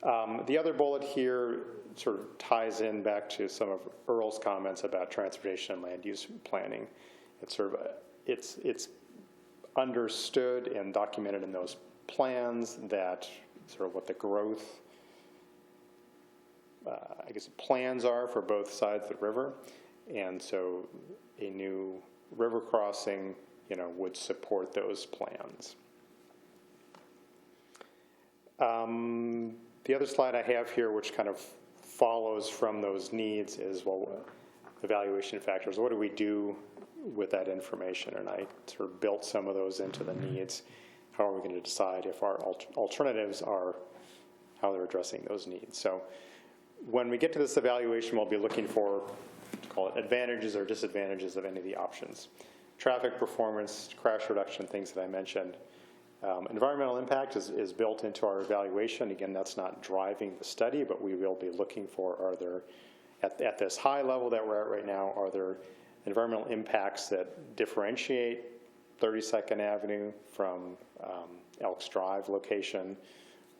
The other bullet here sort of ties in back to some of Earl's comments about transportation and land use planning. It's sort of it's understood and documented in those plans that sort of what the growth, plans are for both sides of the river, and so a new river crossing, would support those plans. The other slide I have here, which kind of follows from those needs, is evaluation factors. What do we do with that information? And I sort of built some of those into the needs. How are we going to decide if our alternatives are how they're addressing those needs? So when we get to this evaluation, we'll be looking for, call it advantages or disadvantages of any of the options. Traffic performance, crash reduction, things that I mentioned. Environmental impact is built into our evaluation. Again, that's not driving the study, but we will be looking for, are there, at this high level that we're at right now, are there environmental impacts that differentiate 32nd Avenue from Elks Drive location,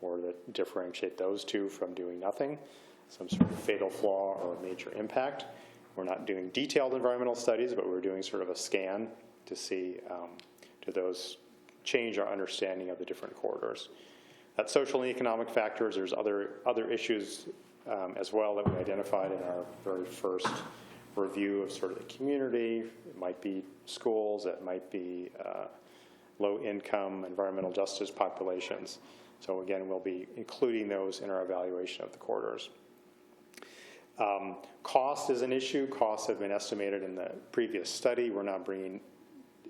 or that differentiate those two from doing nothing, some sort of fatal flaw or major impact. We're not doing detailed environmental studies, but we're doing sort of a scan to see do those change our understanding of the different corridors. That's social and economic factors. There's other issues as well that we identified in our very first review of sort of the community. It might be schools, it might be low-income environmental justice populations. So again, we'll be including those in our evaluation of the corridors. Cost is an issue. Costs have been estimated in the previous study. We're now bringing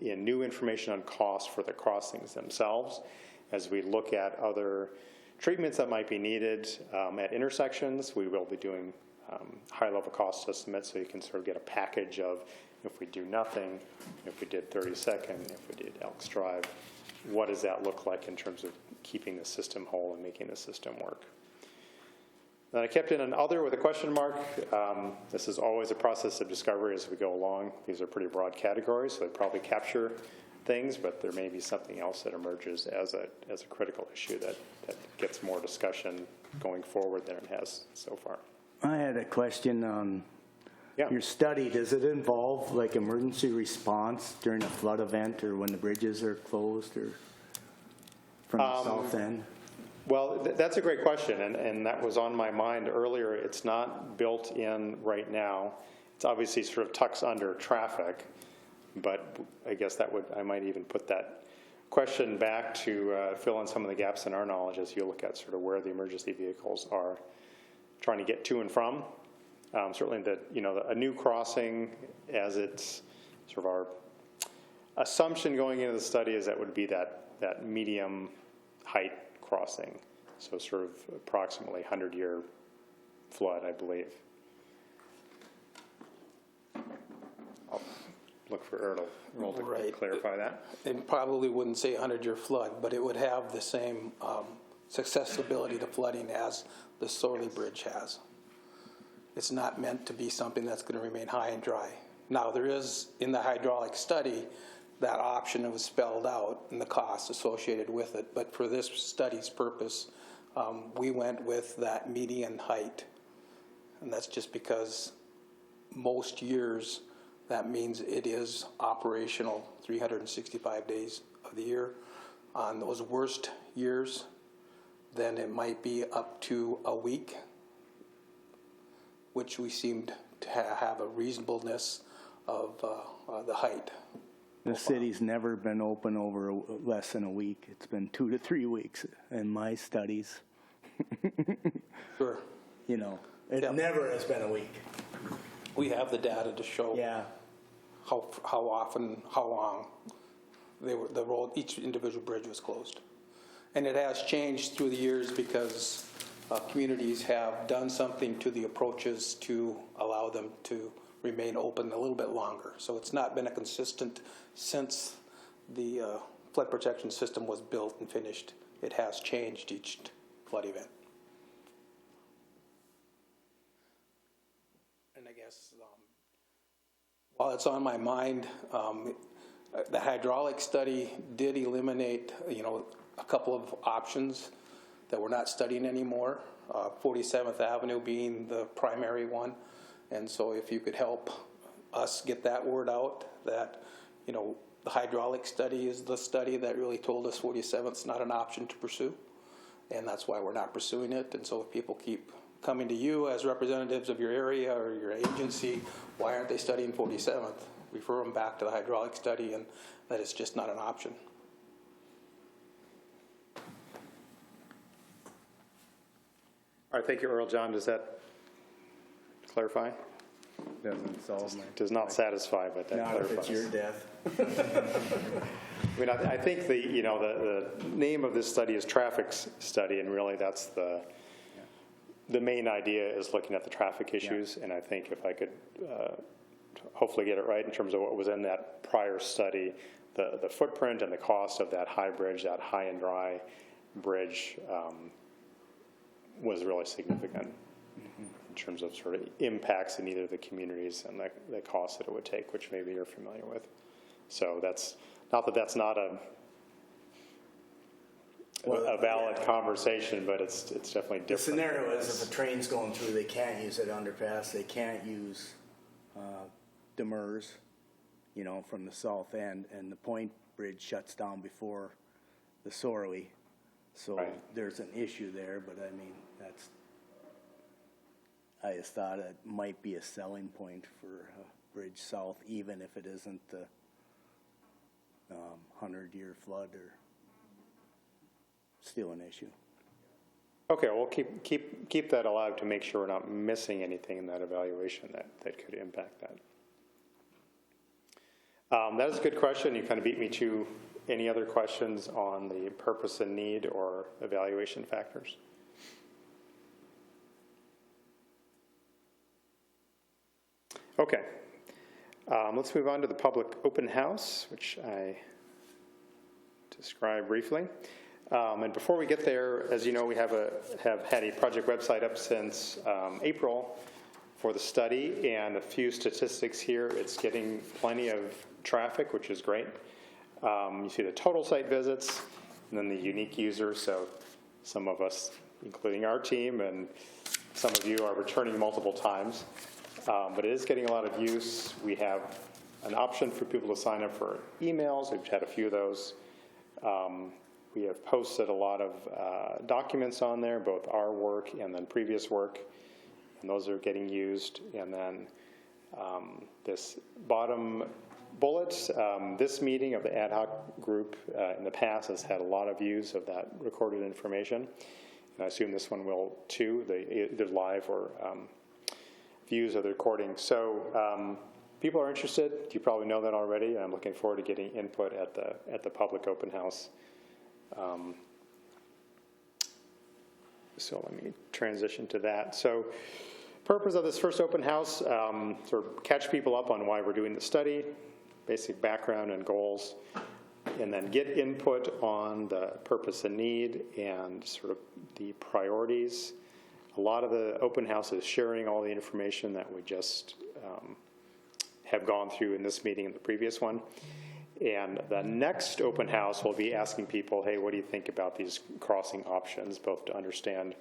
in new information on cost for the crossings themselves as we look at other treatments that might be needed at intersections. We will be doing high-level cost estimates, so you can sort of get a package of if we do nothing, if we did 32nd, if we did Elks Drive, what does that look like in terms of keeping the system whole and making the system work. Then I kept in an other with a question mark. This is always a process of discovery as we go along. These are pretty broad categories, so they probably capture things, but there may be something else that emerges as a critical issue that gets more discussion going forward than it has so far. I had a question on your study. Does it involve like emergency response during a flood event or when the bridges are closed or from the south end? Well, that's a great question, and that was on my mind earlier. It's not built in right now. It's obviously sort of tucks under traffic, but I guess I might even put that question back to fill in some of the gaps in our knowledge as you look at sort of where the emergency vehicles are trying to get to and from. Certainly a new crossing, as it's sort of our assumption going into the study, is that would be that medium height crossing, so sort of approximately 100-year flood, I believe. I'll look for Earl to clarify that. It probably wouldn't say 100-year flood, but it would have the same accessibility to flooding as the Sorley Bridge has. It's not meant to be something that's going to remain high and dry. Now, there is, in the hydraulic study, that option that was spelled out and the cost associated with it. But for this study's purpose, we went with that median height. And that's just because most years, that means it is operational 365 days of the year. On those worst years, then it might be up to a week, which we seemed to have a reasonableness of the height. The city's never been open over less than a week. It's been 2 to 3 weeks in my studies. Sure. You know, it never has been a week. We have the data to show how often, how long the road, each individual bridge was closed. And it has changed through the years because communities have done something to the approaches to allow them to remain open a little bit longer. So it's not been a consistent since the flood protection system was built and finished. It has changed each flood event. And I guess while it's on my mind, the hydraulic study did eliminate, a couple of options that we're not studying anymore, 47th Avenue being the primary one. And so if you could help us get that word out, that, the hydraulic study is the study that really told us 47th is not an option to pursue. And that's why we're not pursuing it. And so if people keep coming to you as representatives of your area or your agency, why aren't they studying 47th? Refer them back to the hydraulic study and that it's just not an option. All right, thank you, Earl. John, does that clarify? Doesn't solve my... Does not satisfy, but that clarifies. Not if it's your death. I mean, I think the name of this study is traffic study, and really that's the main idea is looking at the traffic issues. And I think if I could hopefully get it right in terms of what was in that prior study, the footprint and the cost of that high bridge, that high and dry bridge, was really significant in terms of sort of impacts in either the communities and the cost that it would take, which maybe you're familiar with. So that's not a valid conversation, but it's definitely different. The scenario is if a train's going through, they can't use that underpass. They can't use Demers, from the south end, and the Point Bridge shuts down before the Sorley. So there's an issue there, but I mean, I just thought it might be a selling point for Bridge South, even if it isn't the 100-year flood or still an issue. Okay, we'll keep that alive to make sure we're not missing anything in that evaluation that could impact that. That is a good question. You kind of beat me to any other questions on the purpose and need or evaluation factors? Okay. Let's move on to the public open house, which I describe briefly. And before we get there, as you know, we have had a project website up since April for the study, and a few statistics here. It's getting plenty of traffic, which is great. You see the total site visits, and then the unique users. So some of us, including our team, and some of you are returning multiple times. But it is getting a lot of use. We have an option for people to sign up for emails. We've had a few of those. We have posted a lot of documents on there, both our work and then previous work, and those are getting used. And then this bottom bullet, this meeting of the ad hoc group in the past has had a lot of views of that recorded information, and I assume this one will too, either live or views of the recording. So people are interested. You probably know that already, and I'm looking forward to getting input at the public open house. So let me transition to that. So purpose of this first open house, sort of catch people up on why we're doing the study, basic background and goals, and then get input on the purpose and need and sort of the priorities. A lot of the open house is sharing all the information that we just have gone through in this meeting and the previous one. And the next open house will be asking people, hey, what do you think about these crossing options, both to understand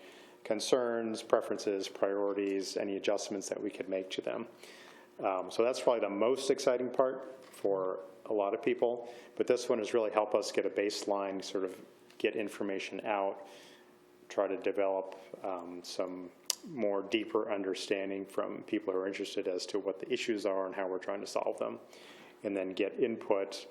concerns, preferences, priorities, any adjustments that we could make to them. So that's probably the most exciting part for a lot of people. But this one has really helped us get a baseline, sort of get information out, try to develop some more deeper understanding from people who are interested as to what the issues are and how we're trying to solve them. And then get input,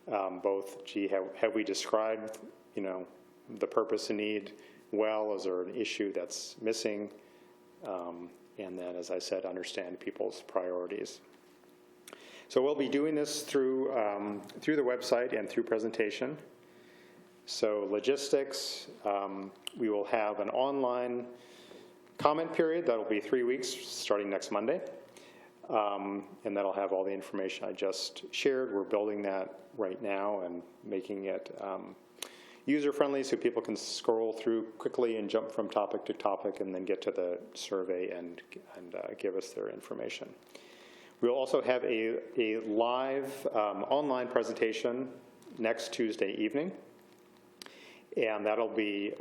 both, gee, have we described, the purpose and need well? Is there an issue that's missing? And then, as I said, understand people's priorities. So we'll be doing this through the website and through presentation. So logistics, we will have an online comment period that'll be 3 weeks starting next Monday. And that'll have all the information I just shared. We're building that right now and making it user-friendly so people can scroll through quickly and jump from topic to topic and then get to the survey and give us their information. We'll also have a live online presentation next Tuesday evening. And that'll be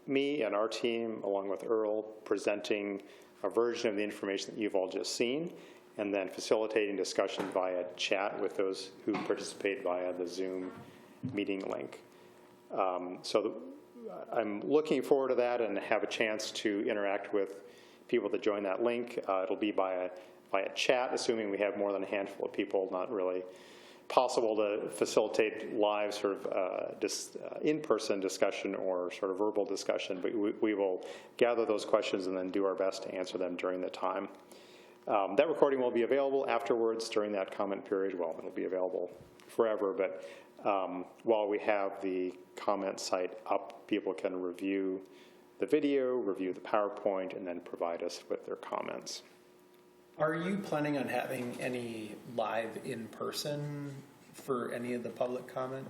me and our team, along with Earl, presenting a version of the information that you've all just seen, and then facilitating discussion via chat with those who participate via the Zoom meeting link. So I'm looking forward to that and have a chance to interact with people that join that link. It'll be by a chat, assuming we have more than a handful of people, not really possible to facilitate live sort of in-person discussion or sort of verbal discussion, but we will gather those questions and then do our best to answer them during the time. That recording will be available afterwards during that comment period. Well, it'll be available forever, but while we have the comment site up, people can review the video, review the PowerPoint, and then provide us with their comments. Are you planning on having any live in-person for any of the public comment?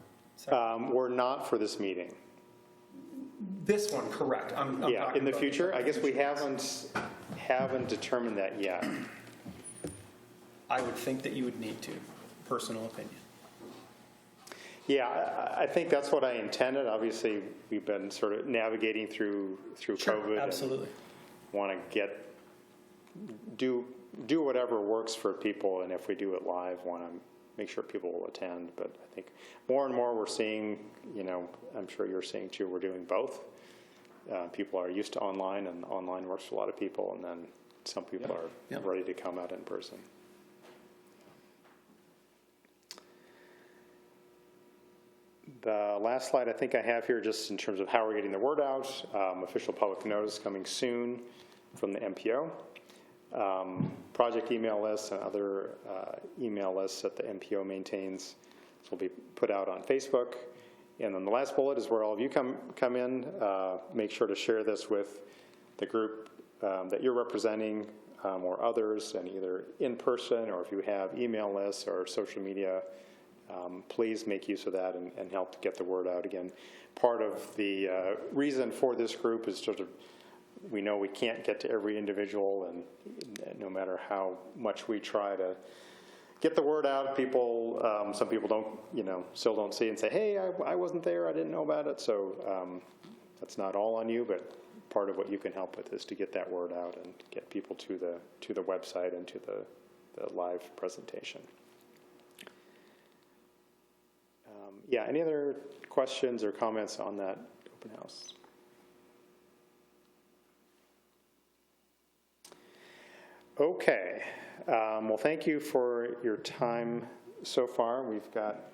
We're not for this meeting. This one, correct. I'm yeah, in the future. I guess we haven't determined that yet. I would think that you would need to. Personal opinion. Yeah, I think that's what I intended. Obviously, we've been sort of navigating through Sure, COVID. absolutely. Want to do whatever works for people, and if we do it live, want to make sure people will attend. But I think more and more we're seeing, I'm sure you're seeing too, we're doing both. People are used to online, and online works for a lot of people, and then some people are ready to come out in person. The last slide I think I have here, just in terms of how we're getting the word out, official public notice coming soon from the MPO. Project email lists and other email lists that the MPO maintains will be put out on Facebook. And then the last bullet is where all of you come in. Make sure to share this with the group that you're representing or others, and either in person or if you have email lists or social media please make use of that and help to get the word out. Again, part of the reason for this group is sort of, we know we can't get to every individual, and no matter how much we try to get the word out, people, some people don't, still don't see and say, hey, I wasn't there, I didn't know about it. So that's not all on you, but part of what you can help with is to get that word out and get people to the website and to the live presentation. Yeah, any other questions or comments on that open house? Okay. Well, thank you for your time so far. We've got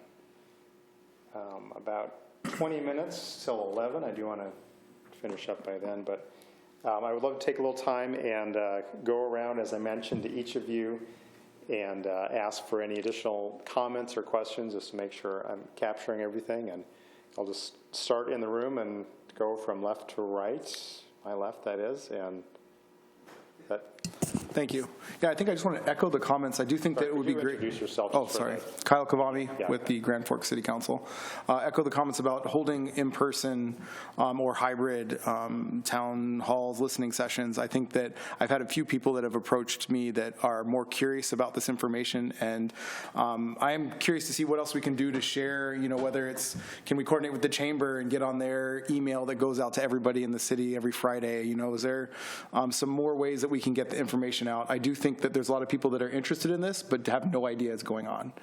about 20 minutes till 11. I do want to finish up by then, but I would love to take a little time and go around, as I mentioned, to each of you and ask for any additional comments or questions, just to make sure I'm capturing everything. And I'll just start in the room and go from left to right, my left, that is, and that. Thank you. Yeah, I think I just want to echo the comments. I do think that it would be great. Introduce yourself. Oh, sorry. Kyle Kavami with the Grand Forks City Council. Echo the comments about holding in-person or hybrid town halls, listening sessions. I think that I've had a few people that have approached me that are more curious about this information, and I am curious to see what else we can do to share, whether it's, can we coordinate with the chamber and get on their email that goes out to everybody in the city every Friday? Is there some more ways that we can get the information out? I do think that there's a lot of people that are interested in this but have no idea it's going on.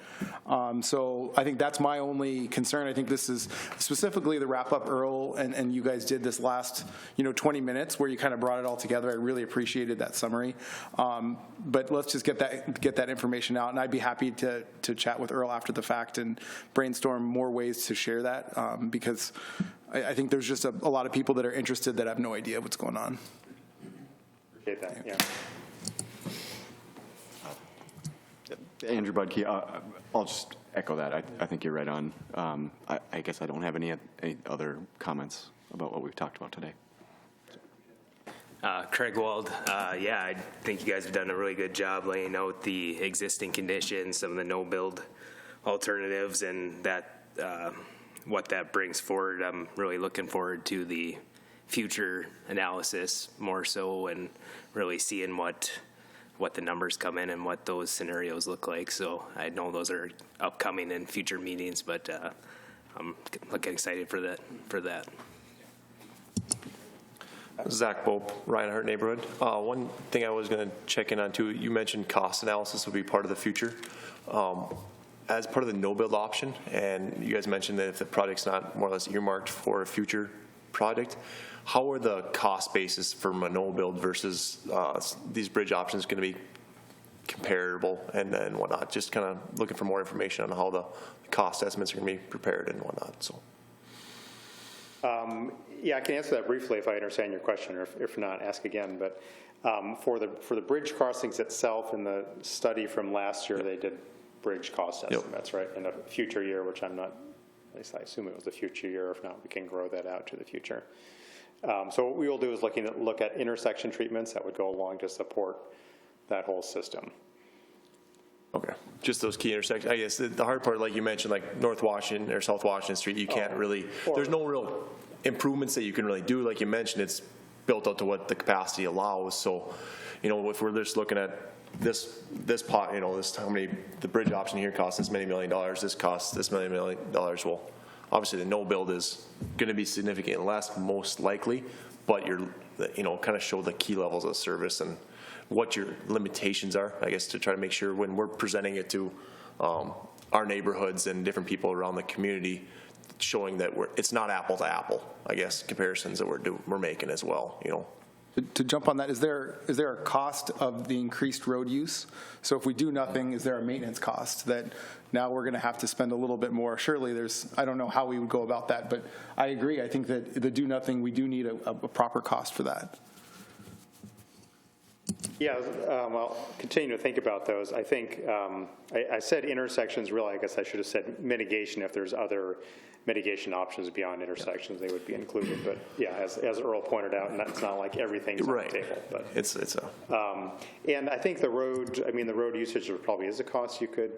So I think that's my only concern. I think this is specifically the wrap up, Earl, and you guys did this last 20 minutes where you kind of brought it all together. I really appreciated that summary. But let's just get that information out, and I'd be happy to chat with Earl after the fact and brainstorm more ways to share that, because I think there's just a lot of people that are interested that have no idea what's going on. Appreciate that, yeah. Andrew Budke, I'll just echo that. I think you're right on. I guess I don't have any other comments about what we've talked about today. Craig Wald, yeah, I think you guys have done a really good job laying out the existing conditions, some of the no-build alternatives, and that what that brings forward. I'm really looking forward to the future analysis more so, and really seeing what the numbers come in and what those scenarios look like. So I know those are upcoming in future meetings, but I'm looking excited for that. Zach Bope, Reinhardt neighborhood. One thing I was going to check in on too, you mentioned cost analysis would be part of the future. As part of the no-build option, and you guys mentioned that if the project's not more or less earmarked for a future project, how are the cost basis for a no-build versus these bridge options going to be comparable and whatnot? Just kind of looking for more information on how the cost estimates are going to be prepared and whatnot. So. Yeah, I can answer that briefly if I understand your question, or if not, ask again. But for the bridge crossings itself, in the study from last year, they did bridge cost estimates, right? In a future year, which I'm not, at least I assume it was the future year. If not, we can grow that out to the future. So what we will do is look at intersection treatments that would go along to support that whole system. Okay, just those key intersections. I guess the hard part, like you mentioned, like North Washington or South Washington Street, you can't really, there's no real improvements that you can really do. Like you mentioned, it's built up to what the capacity allows. So, if we're just looking at this pot, this how many, the bridge option here costs this many $1 million, this costs this $1 million. Well, obviously the no build is going to be significantly less, most likely, but you're, kind of show the key levels of service and what your limitations are, I guess, to try to make sure when we're presenting it to our neighborhoods and different people around the community, showing that it's not apple to apple, I guess, comparisons that we're making as well, To jump on that, is there a cost of the increased road use? So if we do nothing, is there a maintenance cost that now we're going to have to spend a little bit more? Surely I don't know how we would go about that, but I agree. I think that the do nothing, we do need a proper cost for that. Yeah, I'll continue to think about those. I think I said intersections, really, I guess I should have said mitigation. If there's other mitigation options beyond intersections, they would be included. But yeah, as Earl pointed out, and that's not like everything's on the table. But it's and I think the road usage probably is a cost you could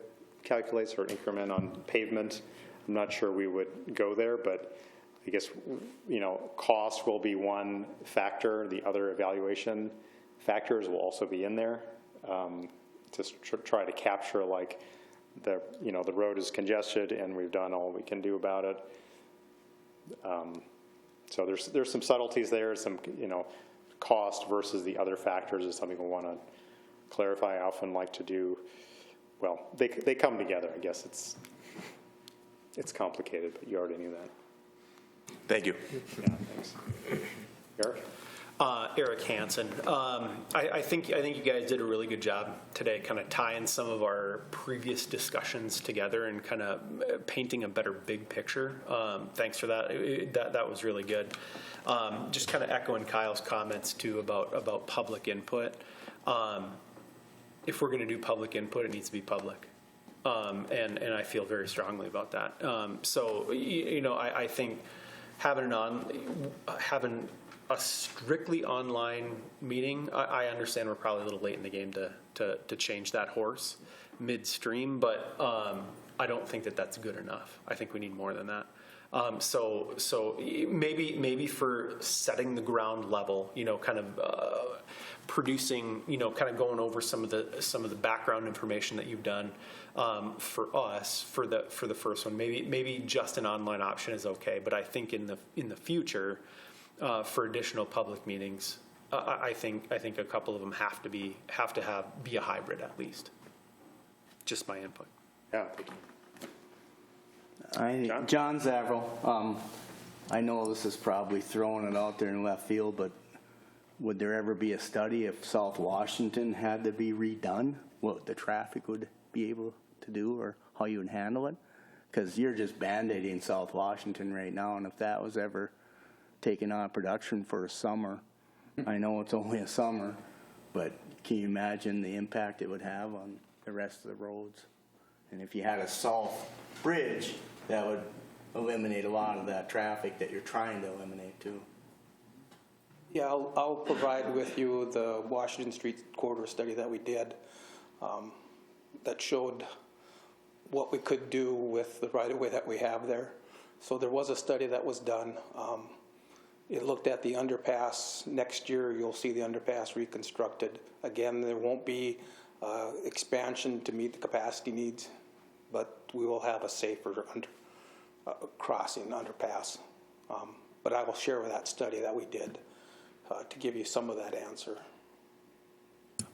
calculates or increment on pavement. I'm not sure we would go there, but I guess, cost will be one factor. The other evaluation factors will also be in there. Just try to capture like the road is congested and we've done all we can do about it. So there's some subtleties there, some, cost versus the other factors is something we want to clarify. I often like to do, well, they come together. I guess it's complicated, but you already knew that. Thank you. Yeah, thanks. Eric? Eric Hansen. I think you guys did a really good job today, kind of tying some of our previous discussions together and kind of painting a better big picture. Thanks for that. That was really good. Just kind of echoing Kyle's comments too about public input. If we're going to do public input, it needs to be public. And I feel very strongly about that. So I think having a strictly online meeting, I understand we're probably a little late in the game to change that horse midstream, but I don't think that's good enough. I think we need more than that. So maybe for setting the ground level, kind of producing, kind of going over some of the background information that you've done for us for the first one. Maybe just an online option is okay, but I think in the future. For additional public meetings, I think a couple of them have to be a hybrid at least. Just my input. Yeah. John Zavril. I know this is probably throwing it out there in left field, but would there ever be a study if South Washington had to be redone, what the traffic would be able to do or how you would handle it? Because you're just band-aiding South Washington right now, and if that was ever taking on production for a summer. I know it's only a summer, but can you imagine the impact it would have on the rest of the roads? And if you had a south bridge, that would eliminate a lot of that traffic that you're trying to eliminate too. Yeah, I'll provide with you the Washington Street corridor study that we did that showed what we could do with the right-of-way that we have there. So there was a study that was done. It looked at the underpass. Next year, you'll see the underpass reconstructed. Again, there won't be expansion to meet the capacity needs, but we will have a safer crossing underpass. But I will share that study that we did to give you some of that answer.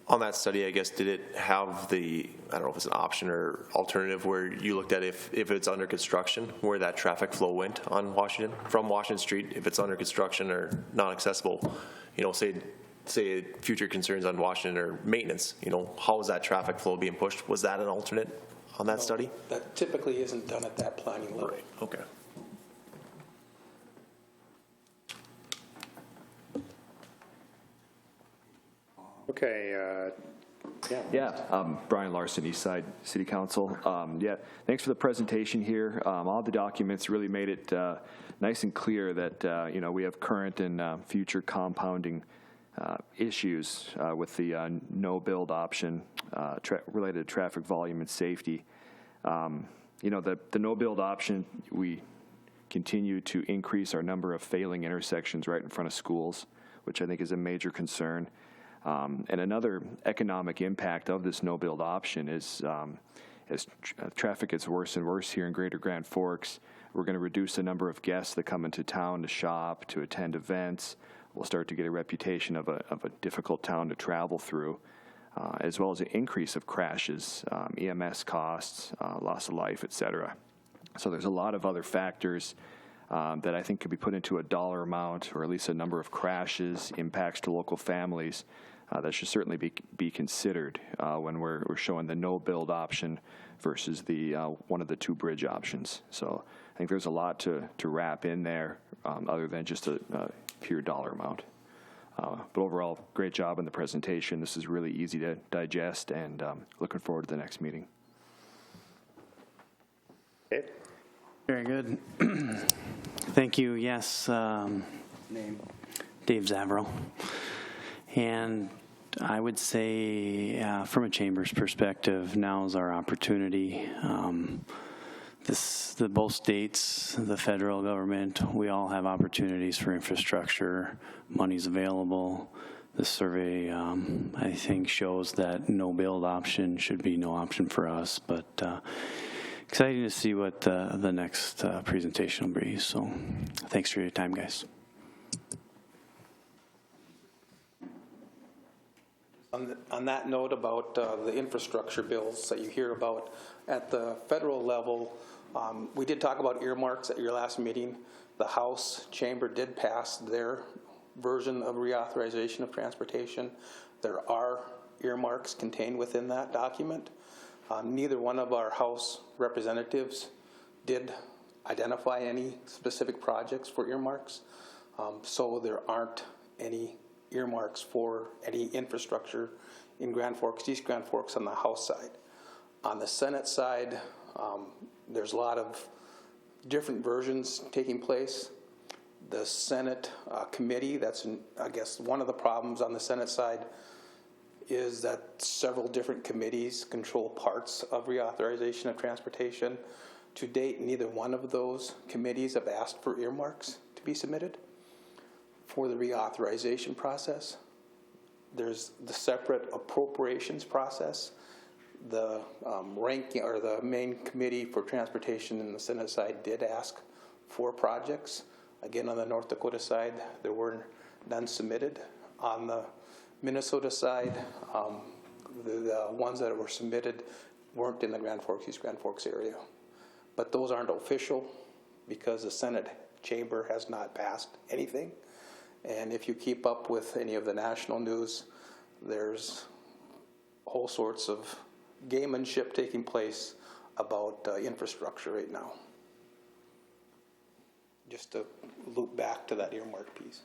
On that study, I guess, did it have I don't know if it's an option or alternative where you looked at if it's under construction, where that traffic flow went on Washington, from Washington Street, if it's under construction or not accessible, say future concerns on Washington or maintenance, how is that traffic flow being pushed? Was that an alternate on that study? That typically isn't done at that planning level. Right, okay. Okay. Brian Larson, Eastside City Council. Thanks for the presentation here. All the documents really made it nice and clear that we have current and future compounding issues with the no-build option related to traffic volume and safety. The no-build option, we continue to increase our number of failing intersections right in front of schools, which I think is a major concern. And another economic impact of this no-build option is as traffic gets worse and worse here in Greater Grand Forks, we're going to reduce the number of guests that come into town to shop, to attend events. We'll start to get a reputation of a difficult town to travel through, as well as an increase of crashes, EMS costs, loss of life, et cetera. So there's a lot of other factors that I think could be put into a dollar amount, or at least a number of crashes, impacts to local families that should certainly be considered when we're showing the no-build option versus the one of the two bridge options. So I think there's a lot to wrap in there other than just a pure dollar amount. But overall, great job in the presentation. This is really easy to digest, and looking forward to the next meeting. Okay. Very good. Thank you. Yes, Name. Dave Zavril. And I would say, from a chamber's perspective, now is our opportunity. Both states, the federal government, we all have opportunities for infrastructure. Money's available. The survey, I think, shows that no build option should be no option for us. But exciting to see what the next presentation will be. So thanks for your time, guys. On that note about the infrastructure bills that you hear about at the federal level, we did talk about earmarks at your last meeting. The House chamber did pass their version of reauthorization of transportation. There are earmarks contained within that document. Neither one of our House representatives did identify any specific projects for earmarks, so there aren't any earmarks for any infrastructure in Grand Forks, East Grand Forks on the House side. On the Senate side, there's a lot of different versions taking place. The Senate committee, that's, I guess, one of the problems on the Senate side is that several different committees control parts of reauthorization of transportation. To date, neither one of those committees have asked for earmarks to be submitted for the reauthorization process. There's the separate appropriations process. The ranking or the main committee for transportation in the Senate side did ask for projects. Again, on the North Dakota side, there were none submitted. On the Minnesota side, the ones that were submitted weren't in the Grand Forks, East Grand Forks area. But those aren't official because the Senate chamber has not passed anything. And if you keep up with any of the national news, there's all sorts of gamemanship taking place about infrastructure right now. Just to loop back to that earmark piece.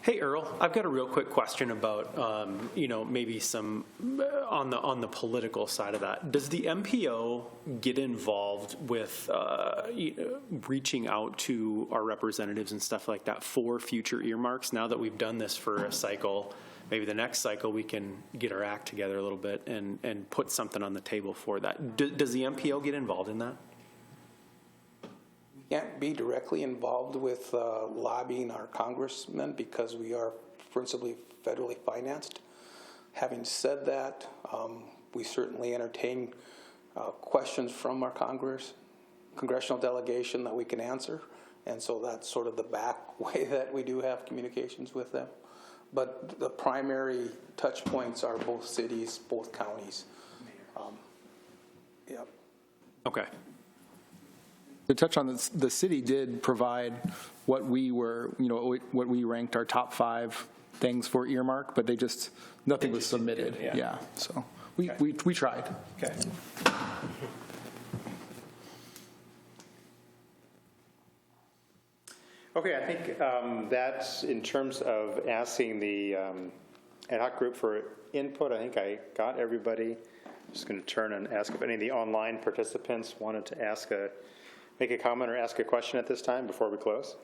Hey, Earl, I've got a real quick question about, maybe some on the political side of that. Does the MPO get involved with reaching out to our representatives and stuff like that for future earmarks? Now that we've done this for a cycle, maybe the next cycle we can get our act together a little bit and put something on the table for that. Does the MPO get involved in that? Can't be directly involved with lobbying our congressmen because we are principally federally financed. Having said that, we certainly entertain questions from our congressional delegation that we can answer, and so that's sort of the back way that we do have communications with them. But the primary touch points are both cities, both counties. Yep. Okay. To touch on this, the city did provide what we were, what we ranked our top 5 things for earmark, but nothing was submitted. Yeah. So we tried. Okay. Okay, I think that's in terms of asking the ad hoc group for input. I think I got everybody. I'm just going to turn and ask if any of the online participants wanted to make a comment or ask a question at this time before we close.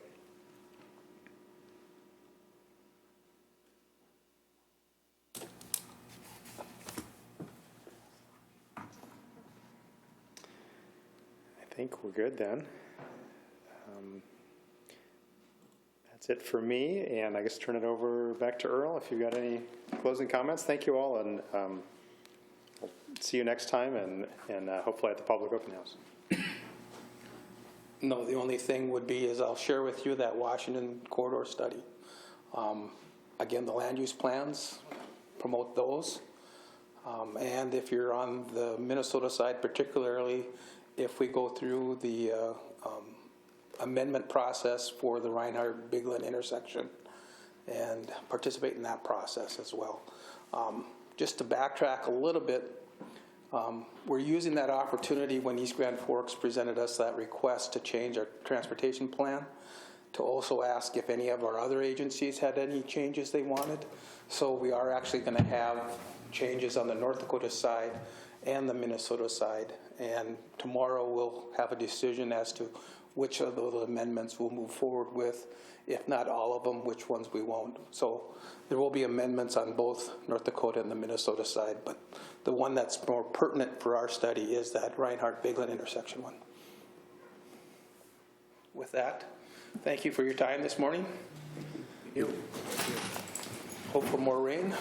I think we're good then. That's it for me, and I guess turn it over back to Earl if you've got any closing comments. Thank you all, and we'll see you next time, and hopefully at the public open house. No, the only thing would be is I'll share with you that Washington corridor study. Again, the land use plans, promote those. And if you're on the Minnesota side particularly, if we go through the amendment process for the Reinhardt-Bigland intersection and participate in that process as well. Just to backtrack a little bit, we're using that opportunity when East Grand Forks presented us that request to change our transportation plan to also ask if any of our other agencies had any changes they wanted. So we are actually going to have changes on the North Dakota side and the Minnesota side. And tomorrow we'll have a decision as to which of those amendments we'll move forward with. If not all of them, which ones we won't. So there will be amendments on both North Dakota and the Minnesota side, but the one that's more pertinent for our study is that Reinhardt-Bigland intersection one. With that, thank you for your time this morning. Hope for more rain.